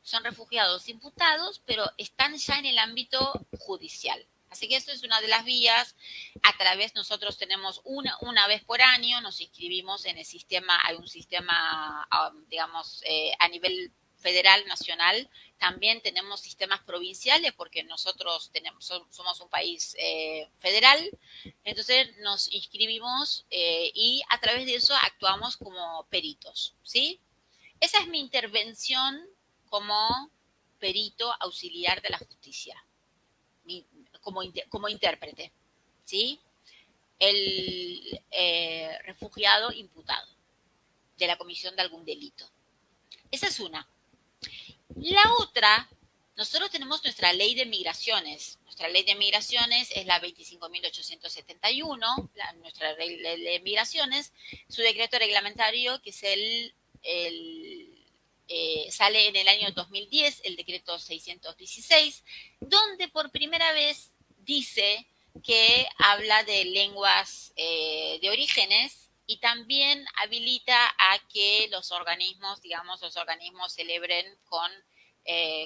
Son refugiados imputados, pero están ya en el ámbito judicial. Así que eso es una de las vías. A través, nosotros tenemos una vez por año, nos inscribimos en el sistema, hay un sistema, digamos, a nivel federal, nacional. También tenemos sistemas provinciales porque nosotros somos un país federal. Entonces nos inscribimos y a través de eso actuamos como peritos, ¿sí? Esa es mi intervención como perito auxiliar de la justicia, como intérprete, ¿sí? El refugiado imputado de la comisión de algún delito. Esa es una. La otra, nosotros tenemos nuestra ley de migraciones. Nuestra ley de migraciones es la 25.871, nuestra ley de migraciones, su decreto reglamentario, que es sale en el año 2010, el decreto 616, donde por primera vez dice que habla de lenguas de orígenes y también habilita a que los organismos celebren con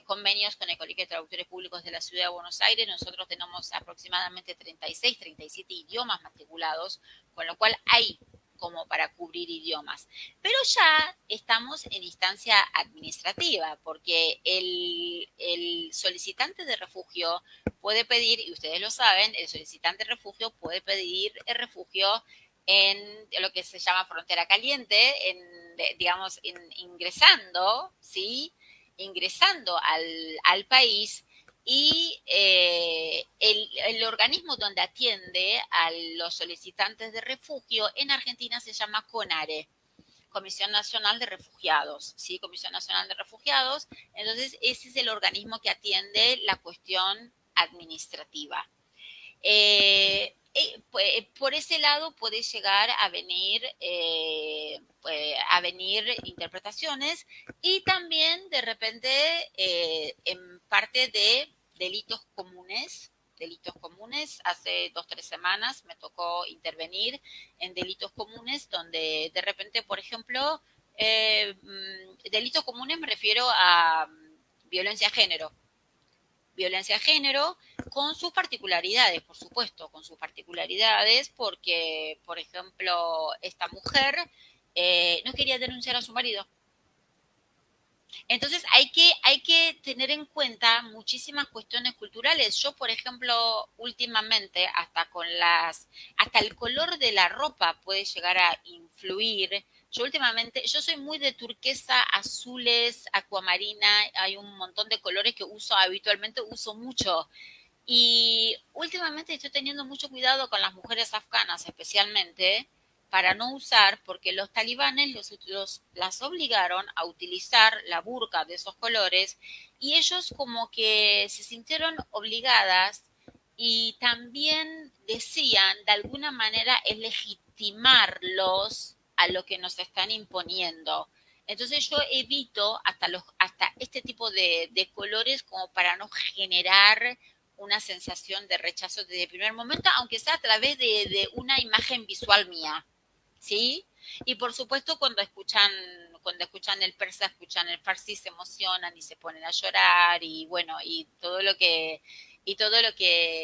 convenios con el Colegio de Traductores Públicos de la Ciudad de Buenos Aires. Nosotros tenemos aproximadamente 36, 37 idiomas matriculados, con lo cual hay como para cubrir idiomas. Pero ya estamos en instancia administrativa, porque el solicitante de refugio puede pedir, y ustedes lo saben, el solicitante de refugio puede pedir el refugio en lo que se llama frontera caliente, ingresando, ¿sí? Ingresando al país, y el organismo donde atiende a los solicitantes de refugio en Argentina se llama CONARE, Comisión Nacional de Refugiados, ¿sí? Comisión Nacional de Refugiados. Entonces, ese es el organismo que atiende la cuestión administrativa. Por ese lado puede llegar a venir interpretaciones, y también de repente en parte de delitos comunes. Hace 2-3 semanas me tocó intervenir en delitos comunes donde de repente, por ejemplo, delitos comunes me refiero a violencia de género, con sus particularidades, por supuesto, porque, por ejemplo, esta mujer no quería denunciar a su marido. Entonces hay que tener en cuenta muchísimas cuestiones culturales. Yo, por ejemplo, últimamente, hasta el color de la ropa puede llegar a influir. Yo soy muy de turquesa, azules, acuamarina, hay un montón de colores que habitualmente uso mucho. Y últimamente estoy teniendo mucho cuidado con las mujeres afganas, especialmente, para no usar, porque los talibanes las obligaron a utilizar la burka de esos colores, y ellos como que se sintieron obligadas, y también decían, de alguna manera, es legitimarlos a lo que nos están imponiendo. Entonces yo evito hasta este tipo de colores, como para no generar una sensación de rechazo desde el primer momento, aunque sea a través de una imagen visual mía, ¿sí? Y por supuesto cuando escuchan el persa, escuchan el farsi, se emocionan y se ponen a llorar, y bueno, y todo lo que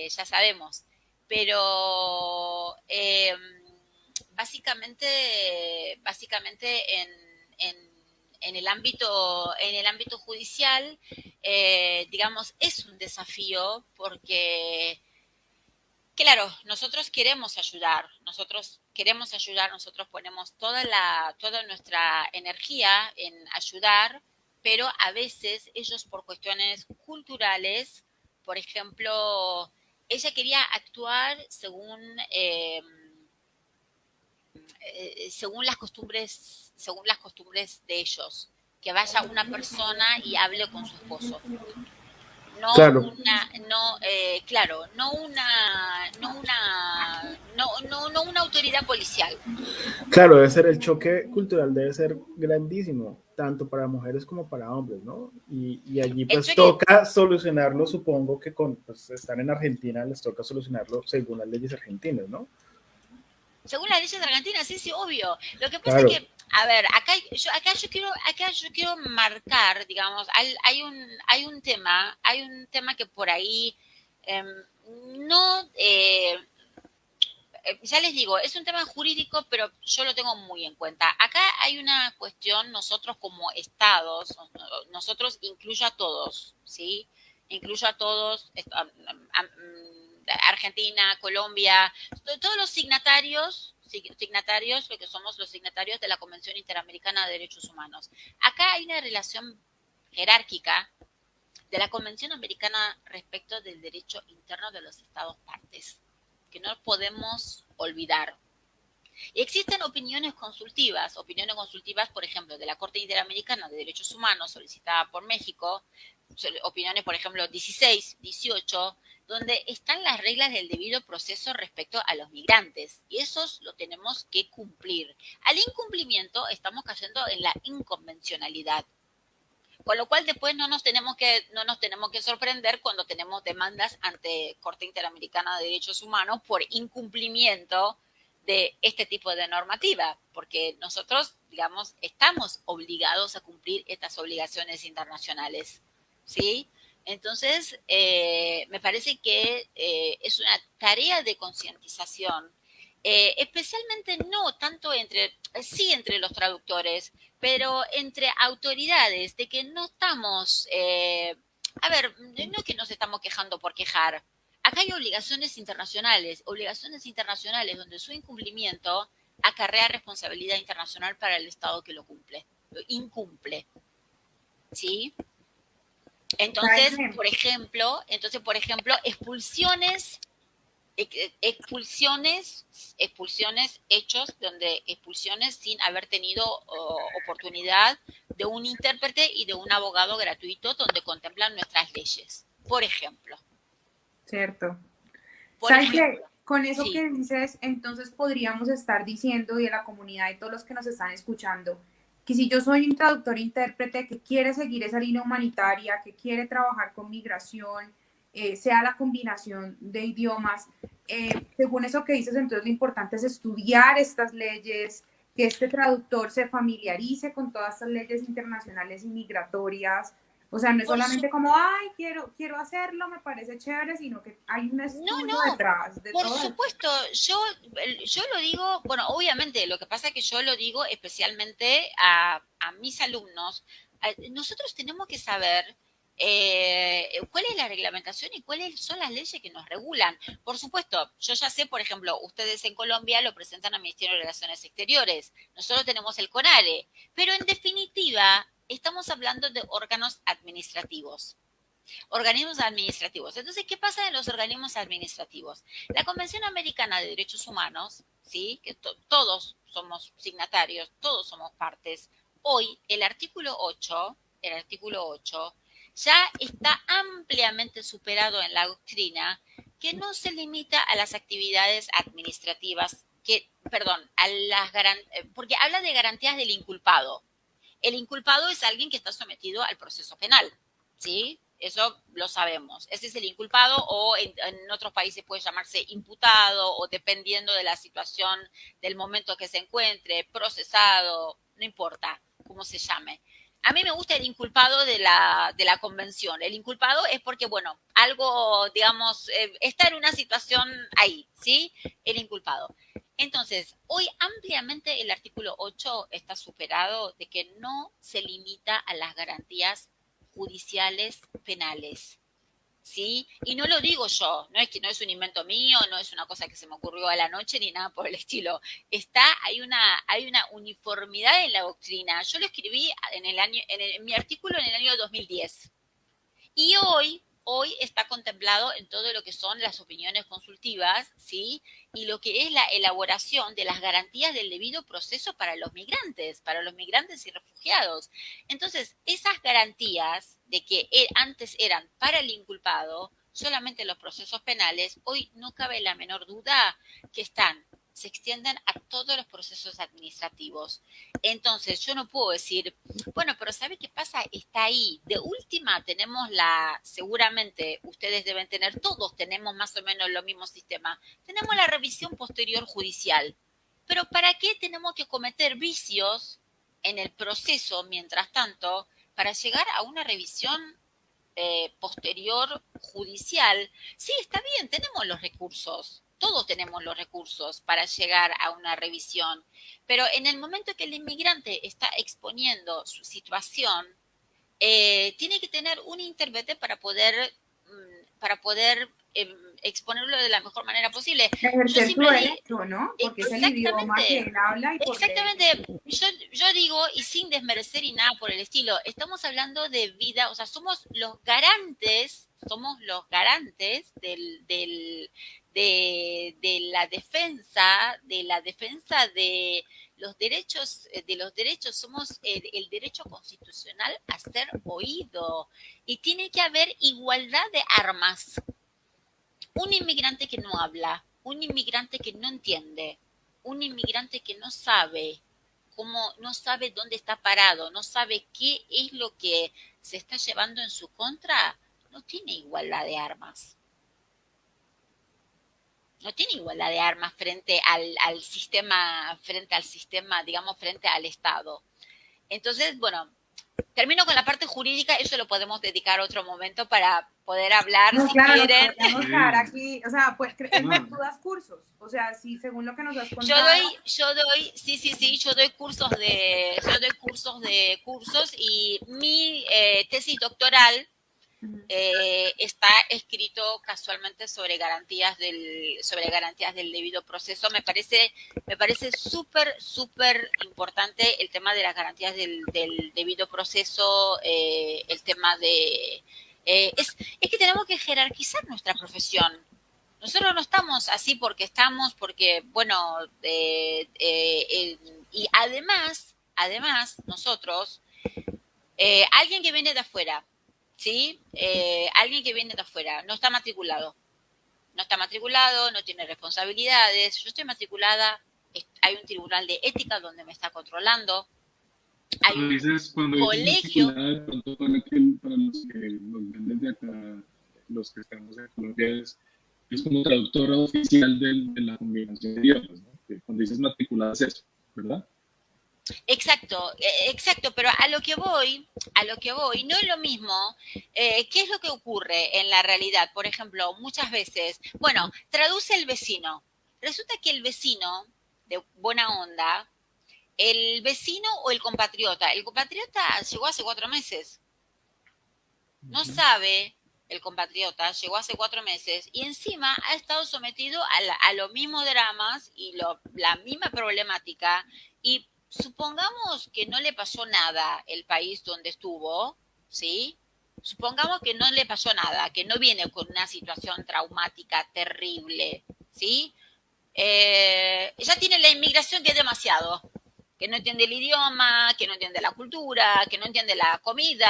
ya sabemos. Pero básicamente en el ámbito judicial, digamos, es un desafío porque, claro, nosotros queremos ayudar, nosotros ponemos toda nuestra energía en ayudar, pero a veces ellos, por cuestiones culturales, por ejemplo, ella quería actuar según las costumbres de ellos, que vaya una persona y hable con su esposo. No Claro. no una autoridad policial. Claro, debe ser el choque cultural, debe ser grandísimo, tanto para mujeres como para hombres, ¿no? Y allí El pues choque, toca solucionarlo, supongo que con, pues están en Argentina, les toca solucionarlo según las leyes argentinas, ¿no? según las leyes argentinas, sí, obvio. Lo que pasa es Claro, que, a ver, acá yo quiero marcar, digamos, hay un tema que por ahí eh, no, ya les digo, es un tema jurídico, pero yo lo tengo muy en cuenta. Acá hay una cuestión, nosotros como estados, nosotros incluyo a todos, ¿sí? Incluyo a todos, Argentina, Colombia, todos los signatarios, porque somos los signatarios de la Convención Interamericana de Derechos Humanos. Acá hay una relación jerárquica de la Convención Americana respecto del derecho interno de los estados partes, que no podemos olvidar. Y existen opiniones consultivas, por ejemplo, de la Corte Interamericana de Derechos Humanos solicitada por México, opiniones, por ejemplo, 16, 18, donde están las reglas del debido proceso respecto a los migrantes. Y esos lo tenemos que cumplir. Al incumplimiento estamos cayendo en la inconvencionalidad. Con lo cual después no nos tenemos que sorprender cuando tenemos demandas ante Corte Interamericana de Derechos Humanos por incumplimiento de este tipo de normativa, porque nosotros, digamos, estamos obligados a cumplir estas obligaciones internacionales, ¿sí? Entonces, me parece que es una tarea de concientización, especialmente no tanto sí entre los traductores, pero entre autoridades, de que no estamos, a ver, no es que nos estamos quejando por quejar. Acá hay obligaciones internacionales donde su incumplimiento acarrea responsabilidad internacional para el Estado que lo incumple, ¿sí? Jaime, Por ejemplo, expulsiones sin haber tenido oportunidad de un intérprete y de un abogado gratuito donde contemplan nuestras leyes. cierto. Por ¿Sabes qué? ejemplo, Con eso sí. que dices, entonces podríamos estar diciendo, y a la comunidad y todos los que nos están escuchando, que si yo soy un traductor intérprete que quiere seguir esa línea humanitaria, que quiere trabajar con migración, sea la combinación de idiomas, según eso que dices, entonces lo importante es estudiar estas leyes, que este traductor se familiarice con todas estas leyes internacionales y migratorias. O sea, no es Por solamente su como, ay, quiero hacerlo, me parece chévere, sino que hay un No, estudio no, detrás de por todo eso. supuesto, yo lo digo, bueno, obviamente, lo que pasa es que yo lo digo especialmente a mis alumnos. Nosotros tenemos que saber cuál es la reglamentación y cuáles son las leyes que nos regulan. Por supuesto, yo ya sé, por ejemplo, ustedes en Colombia lo presentan al Ministerio de Relaciones Exteriores, nosotros tenemos el CONARE, pero en definitiva estamos hablando de órganos administrativos. Organismos administrativos. Entonces, ¿qué pasa en los organismos administrativos? La Convención Americana de Derechos Humanos, ¿sí? Que todos somos signatarios, todos somos partes. Hoy, el artículo 8 ya está ampliamente superado en la doctrina, que no se limita a las actividades administrativas, porque habla de garantías del inculpado. El inculpado es alguien que está sometido al proceso penal, ¿sí? Eso lo sabemos. Ese es el inculpado o en otros países puede llamarse imputado o dependiendo de la situación, del momento que se encuentre, procesado, no importa cómo se llame. A mí me gusta el inculpado de la convención. El inculpado es porque, bueno, algo, digamos, está en una situación ahí, ¿sí? El inculpado. Entonces, hoy ampliamente el artículo 8 está superado de que no se limita a las garantías judiciales penales. ¿Sí? Y no lo digo yo, no es que no es un invento mío, no es una cosa que se me ocurrió a la noche ni nada por el estilo. Hay una uniformidad en la doctrina. Yo lo escribí en mi artículo en el año 2010. Y hoy está contemplado en todo lo que son las opiniones consultivas, ¿sí? Y lo que es la elaboración de las garantías del debido proceso para los migrantes y refugiados. Entonces, esas garantías de que antes eran para el inculpado, solamente los procesos penales, hoy no cabe la menor duda que se extienden a todos los procesos administrativos. Entonces, yo no puedo decir, bueno, pero ¿sabe qué pasa? Está ahí. De última, tenemos seguramente ustedes deben tener, todos tenemos más o menos los mismos sistemas. Tenemos la revisión posterior judicial. Pero ¿para qué tenemos que cometer vicios en el proceso, mientras tanto, para llegar a una revisión posterior judicial? Sí, está bien, tenemos los recursos. Todos tenemos los recursos para llegar a una revisión, pero en el momento que el inmigrante está exponiendo su situación, tiene que tener un intérprete para poder exponerlo de la mejor manera posible. Ejercer su derecho, ¿no? Porque es el idioma que Exactamente, él habla y por exactamente. Yo digo, y sin desmerecer y nada por el estilo, estamos hablando de vida, o sea, somos los garantes de la defensa de los derechos, somos el derecho constitucional a ser oído, y tiene que haber igualdad de armas. Un inmigrante que no habla, un inmigrante que no entiende, un inmigrante que no sabe no sabe dónde está parado, no sabe qué es lo que se está llevando en su contra, no tiene igualdad de armas. No tiene igualdad de armas frente al sistema, digamos, frente al Estado. Entonces, bueno, termino con la parte jurídica, eso lo podemos dedicar otro momento para poder hablar, no, si claro, quieren. Podríamos quedar aquí, o sea, pues tú das cursos, o sea, sí, según lo que nos has contado. Yo doy cursos de cursos, y mi tesis doctoral está escrito casualmente sobre garantías del debido proceso. Me parece súper importante el tema de las garantías del debido proceso, el tema de es que tenemos que jerarquizar nuestra profesión. Nosotros no estamos así porque bueno, y además nosotros, alguien que viene de afuera, ¿sí? Alguien que viene de afuera, no está matriculado, no tiene responsabilidades. Yo estoy matriculada, hay un tribunal de ética donde me está controlando, hay cuando un colegio. Para los que nos ven desde acá, los que estamos en Colombia, es como traductora oficial de la combinación de idiomas, ¿no? Que cuando dices matriculada es eso, ¿verdad? Exacto, pero a lo que voy, no es lo mismo. ¿Qué es lo que ocurre en la realidad? Por ejemplo, muchas veces, bueno, traduce el vecino. Resulta que el vecino, de buena onda, el vecino o el compatriota llegó hace 4 meses. No sabe, el compatriota llegó hace 4 meses y encima ha estado sometido a los mismos dramas y la misma problemática, y supongamos que no le pasó nada el país donde estuvo, ¿sí? Supongamos que no le pasó nada, que no viene con una situación traumática terrible, ¿sí? Ya tiene la inmigración que es demasiado, que no entiende el idioma, que no entiende la cultura, que no entiende la comida,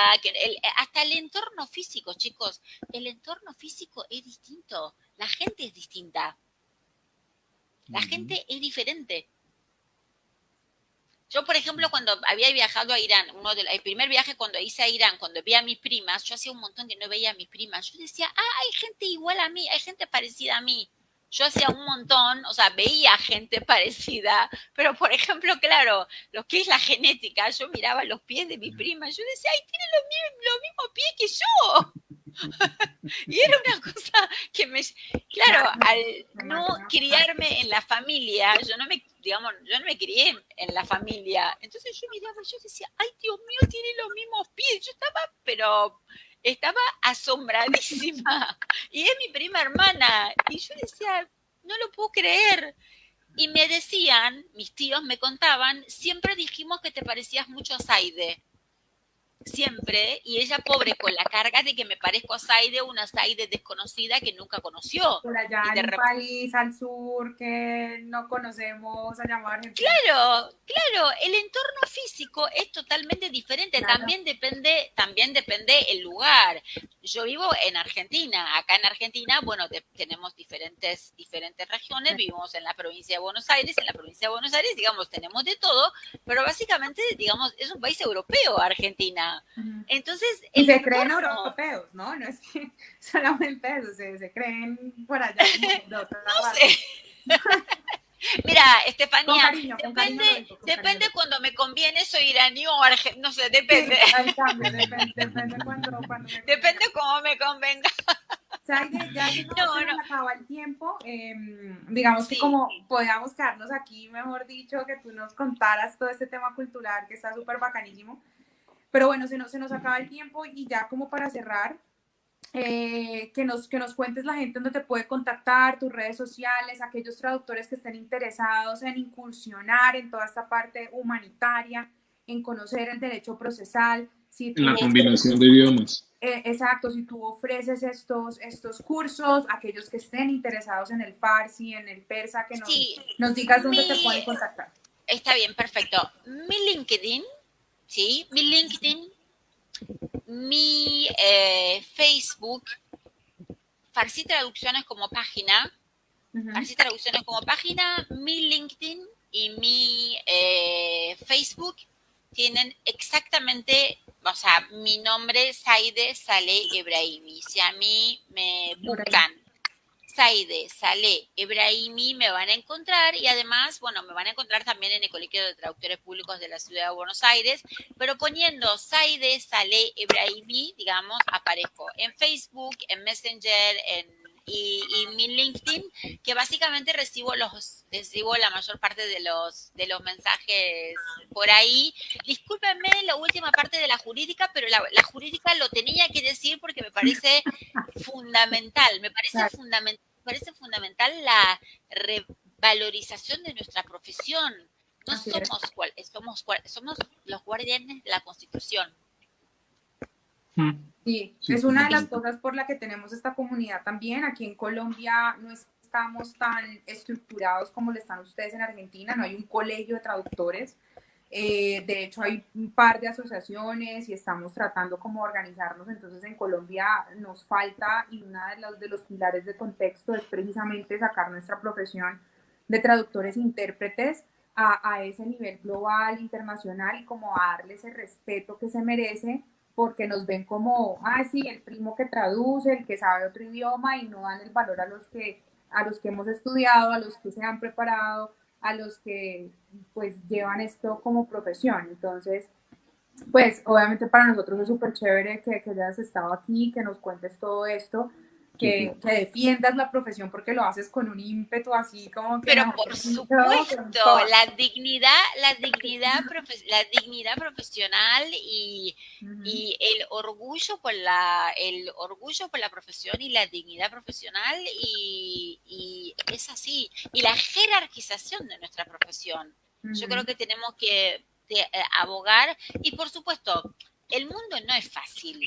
hasta el entorno físico, chicos. El entorno físico es distinto, la gente es distinta, la gente es diferente. Yo, por ejemplo, cuando había viajado a Irán, el primer viaje cuando hice a Irán, cuando vi a mis primas, yo hacía un montón que no veía a mis primas. Yo decía, hay gente igual a mí, hay gente parecida a mí. Yo hacía un montón, o sea, veía gente parecida, pero por ejemplo, claro, lo que es la genética, yo miraba los pies de mi prima, yo decía, tiene los mismos pies que yo. Y era una cosa que claro, al no criarme en la familia, yo no me crié en la familia, entonces yo miraba, yo decía, Dios mío, tiene los mismos pies. Yo estaba asombradísima, y es mi prima hermana, y yo decía, no lo puedo creer. Y me decían, mis tíos me contaban, siempre dijimos que te parecías mucho a Zaide, siempre, y ella pobre con la carga de que me parezco a Zaide, una Zaide desconocida que nunca conoció. Por allá en un país al sur que no conocemos, allá en Argentina. Claro, el entorno físico es totalmente diferente, claro. También depende el lugar. yo vivo en Argentina. Acá en Argentina, bueno, tenemos diferentes regiones. Vivimos en la provincia de Buenos Aires. En la provincia de Buenos Aires, digamos, tenemos de todo, pero básicamente, digamos, es un país europeo, Argentina. Entonces, y se creen europeos, ¿no? No es que solamente eso, se creen por allá de otra no sé. Mira, Estefanía, depende cuando me conviene, soy iraní o argentino, no sé, depende. Sí, cambio, depende cuando depende cómo me convenga. Saide, ya se nos acaba el tiempo. Digamos que como podíamos quedarnos aquí, mejor dicho, que tú nos contaras todo este tema cultural que está súper bacanísimo. Pero bueno, se nos acaba el tiempo y ya como para cerrar, que nos cuentes la gente donde te puede contactar, tus redes sociales, aquellos traductores que estén interesados en incursionar en toda esta parte humanitaria, en conocer el derecho procesal. En la combinación de idiomas. Exacto, si tú ofreces estos cursos, aquellos que estén interesados en el farsi, en el persa, que nos digas dónde te pueden contactar. Está bien, perfecto. Mi LinkedIn, ¿sí? Mi LinkedIn, mi Facebook, Farsi Traducciones como página, Farsi Traducciones como página, mi LinkedIn y mi Facebook tienen exactamente, o sea, mi nombre, Saide Saleh Ebrahimi. Si a mí me buscan Saide Saleh Ebrahimi, me van a encontrar, y además, bueno, me van a encontrar también en el Colegio de Traductores Públicos de la Ciudad de Buenos Aires, pero poniendo Saide Saleh Ebrahimi, digamos, aparezco en Facebook, en Messenger, y mi LinkedIn, que básicamente recibo la mayor parte de los mensajes por ahí. Discúlpenme la última parte de la jurídica, pero la jurídica lo tenía que decir porque me parece fundamental, me parece fundamental la revalorización de nuestra profesión. No somos los guardianes de la Constitución. Sí, es una de las cosas por la que tenemos esta comunidad también. Aquí en Colombia no estamos tan estructurados como lo están ustedes en Argentina, no hay un colegio de traductores. De hecho, hay un par de asociaciones y estamos tratando como organizarnos. Entonces, en Colombia nos falta, y uno de los pilares de contexto es precisamente sacar nuestra profesión de traductores e intérpretes a ese nivel global, internacional, y como a darle ese respeto que se merece, porque nos ven como, sí, el primo que traduce, el que sabe otro idioma, y no dan el valor a los que hemos estudiado, a los que se han preparado, a los que pues llevan esto como profesión. Entonces, pues obviamente para nosotros es súper chévere que hayas estado aquí, que nos cuentes todo esto, que defiendas la profesión, porque lo haces con un ímpetu así como que... Pero por supuesto, la dignidad profesional y el orgullo por la profesión y la dignidad profesional, y es así. Y la jerarquización de nuestra profesión. Yo creo que tenemos que abogar, y por supuesto, el mundo no es fácil,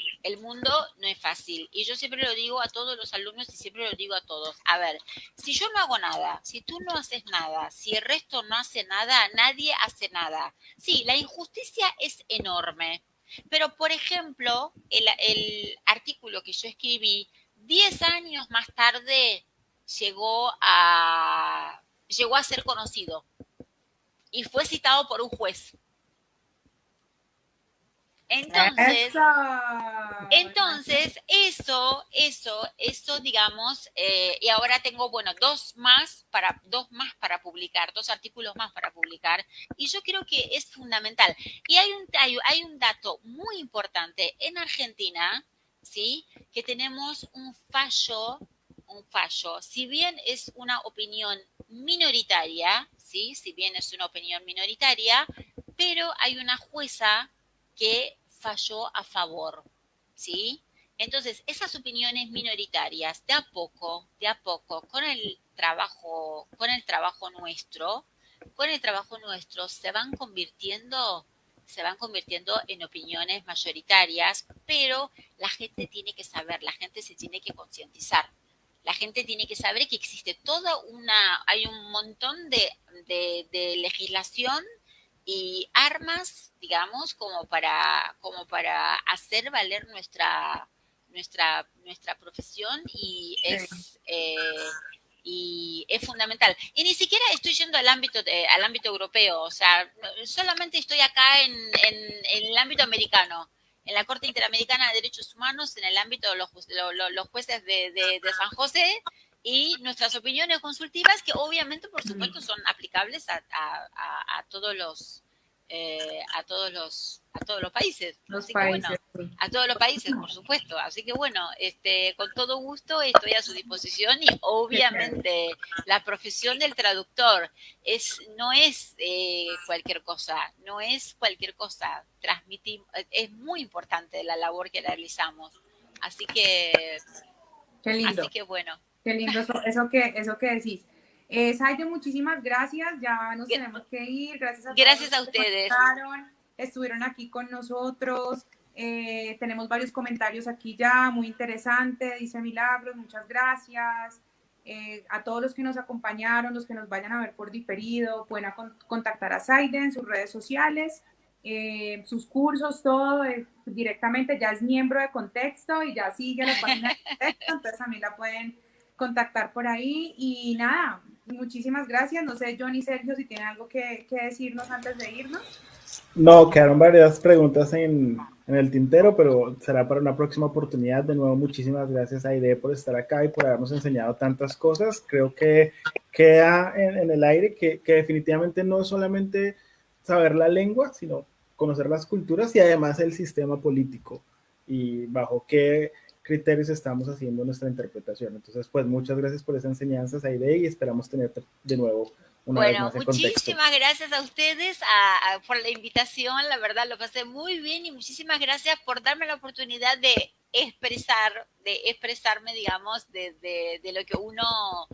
y yo siempre lo digo a todos los alumnos y siempre lo digo a todos. A ver, si yo no hago nada, si tú no haces nada, si el resto no hace nada, nadie hace nada. Sí, la injusticia es enorme, pero por ejemplo, el artículo que yo escribí 10 años más tarde llegó a ser conocido y fue citado por un juez. Entonces, eso, digamos, y ahora tengo, bueno, dos más para publicar, 2 artículos más para publicar, y yo creo que es fundamental. Y hay un dato muy importante en Argentina, ¿sí? Que tenemos un fallo, si bien es una opinión minoritaria, ¿sí? Pero hay una jueza que falló a favor, ¿sí? Entonces, esas opiniones minoritarias, de a poco, con el trabajo nuestro, se van convirtiendo en opiniones mayoritarias, pero la gente tiene que saber, la gente se tiene que concientizar. La gente tiene que saber que existe hay un montón de legislación y armas, digamos, como para hacer valer nuestra nuestra profesión y es fundamental. Y ni siquiera estoy yendo al ámbito europeo, o sea, solamente estoy acá en el ámbito americano, en la Corte Interamericana de Derechos Humanos, en el ámbito de los jueces de San José, y nuestras opiniones consultivas, que obviamente, por supuesto, son aplicables a todos los países. Así que bueno, a todos los países, por supuesto. Así que bueno, con todo gusto estoy a su disposición, y obviamente la profesión del traductor no es cualquier cosa, no es cualquier cosa. Es muy importante la labor que realizamos. Así que, qué lindo. Así que bueno. Qué lindo eso que decís. Saide, muchísimas gracias. Ya nos tenemos que ir. Gracias a ustedes. Estuvieron aquí con nosotros. Tenemos varios comentarios aquí ya, muy interesante. Dice Milagros, muchas gracias. A todos los que nos acompañaron, los que nos vayan a ver por diferido, pueden contactar a Saide en sus redes sociales, sus cursos, todo directamente. Ya es miembro de Contexto y ya sigue la página de Contexto, entonces también la pueden contactar por ahí. Y nada, muchísimas gracias. No sé, John y Sergio, si tienen algo que decirnos antes de irnos. No, quedaron varias preguntas en el tintero, pero será para una próxima oportunidad. De nuevo, muchísimas gracias a Aide por estar acá y por habernos enseñado tantas cosas. Creo que queda en el aire que definitivamente no solamente saber la lengua, sino conocer las culturas y además el sistema político y bajo qué criterios estamos haciendo nuestra interpretación. Entonces, pues muchas gracias por esa enseñanza, Aide, y esperamos tenerte de nuevo una vez más en Contexto. Muchísimas gracias a ustedes por la invitación, la verdad lo pasé muy bien, y muchísimas gracias por darme la oportunidad de expresarme, digamos, de lo que uno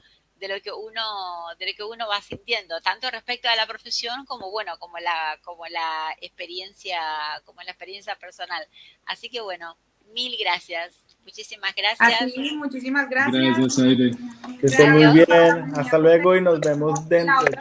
va sintiendo, tanto respecto a la profesión como la experiencia personal. Así que bueno, mil gracias. Muchísimas gracias. A ti, muchísimas gracias. Gracias, Aide. Que estén muy bien. Hasta luego y nos vemos dentro de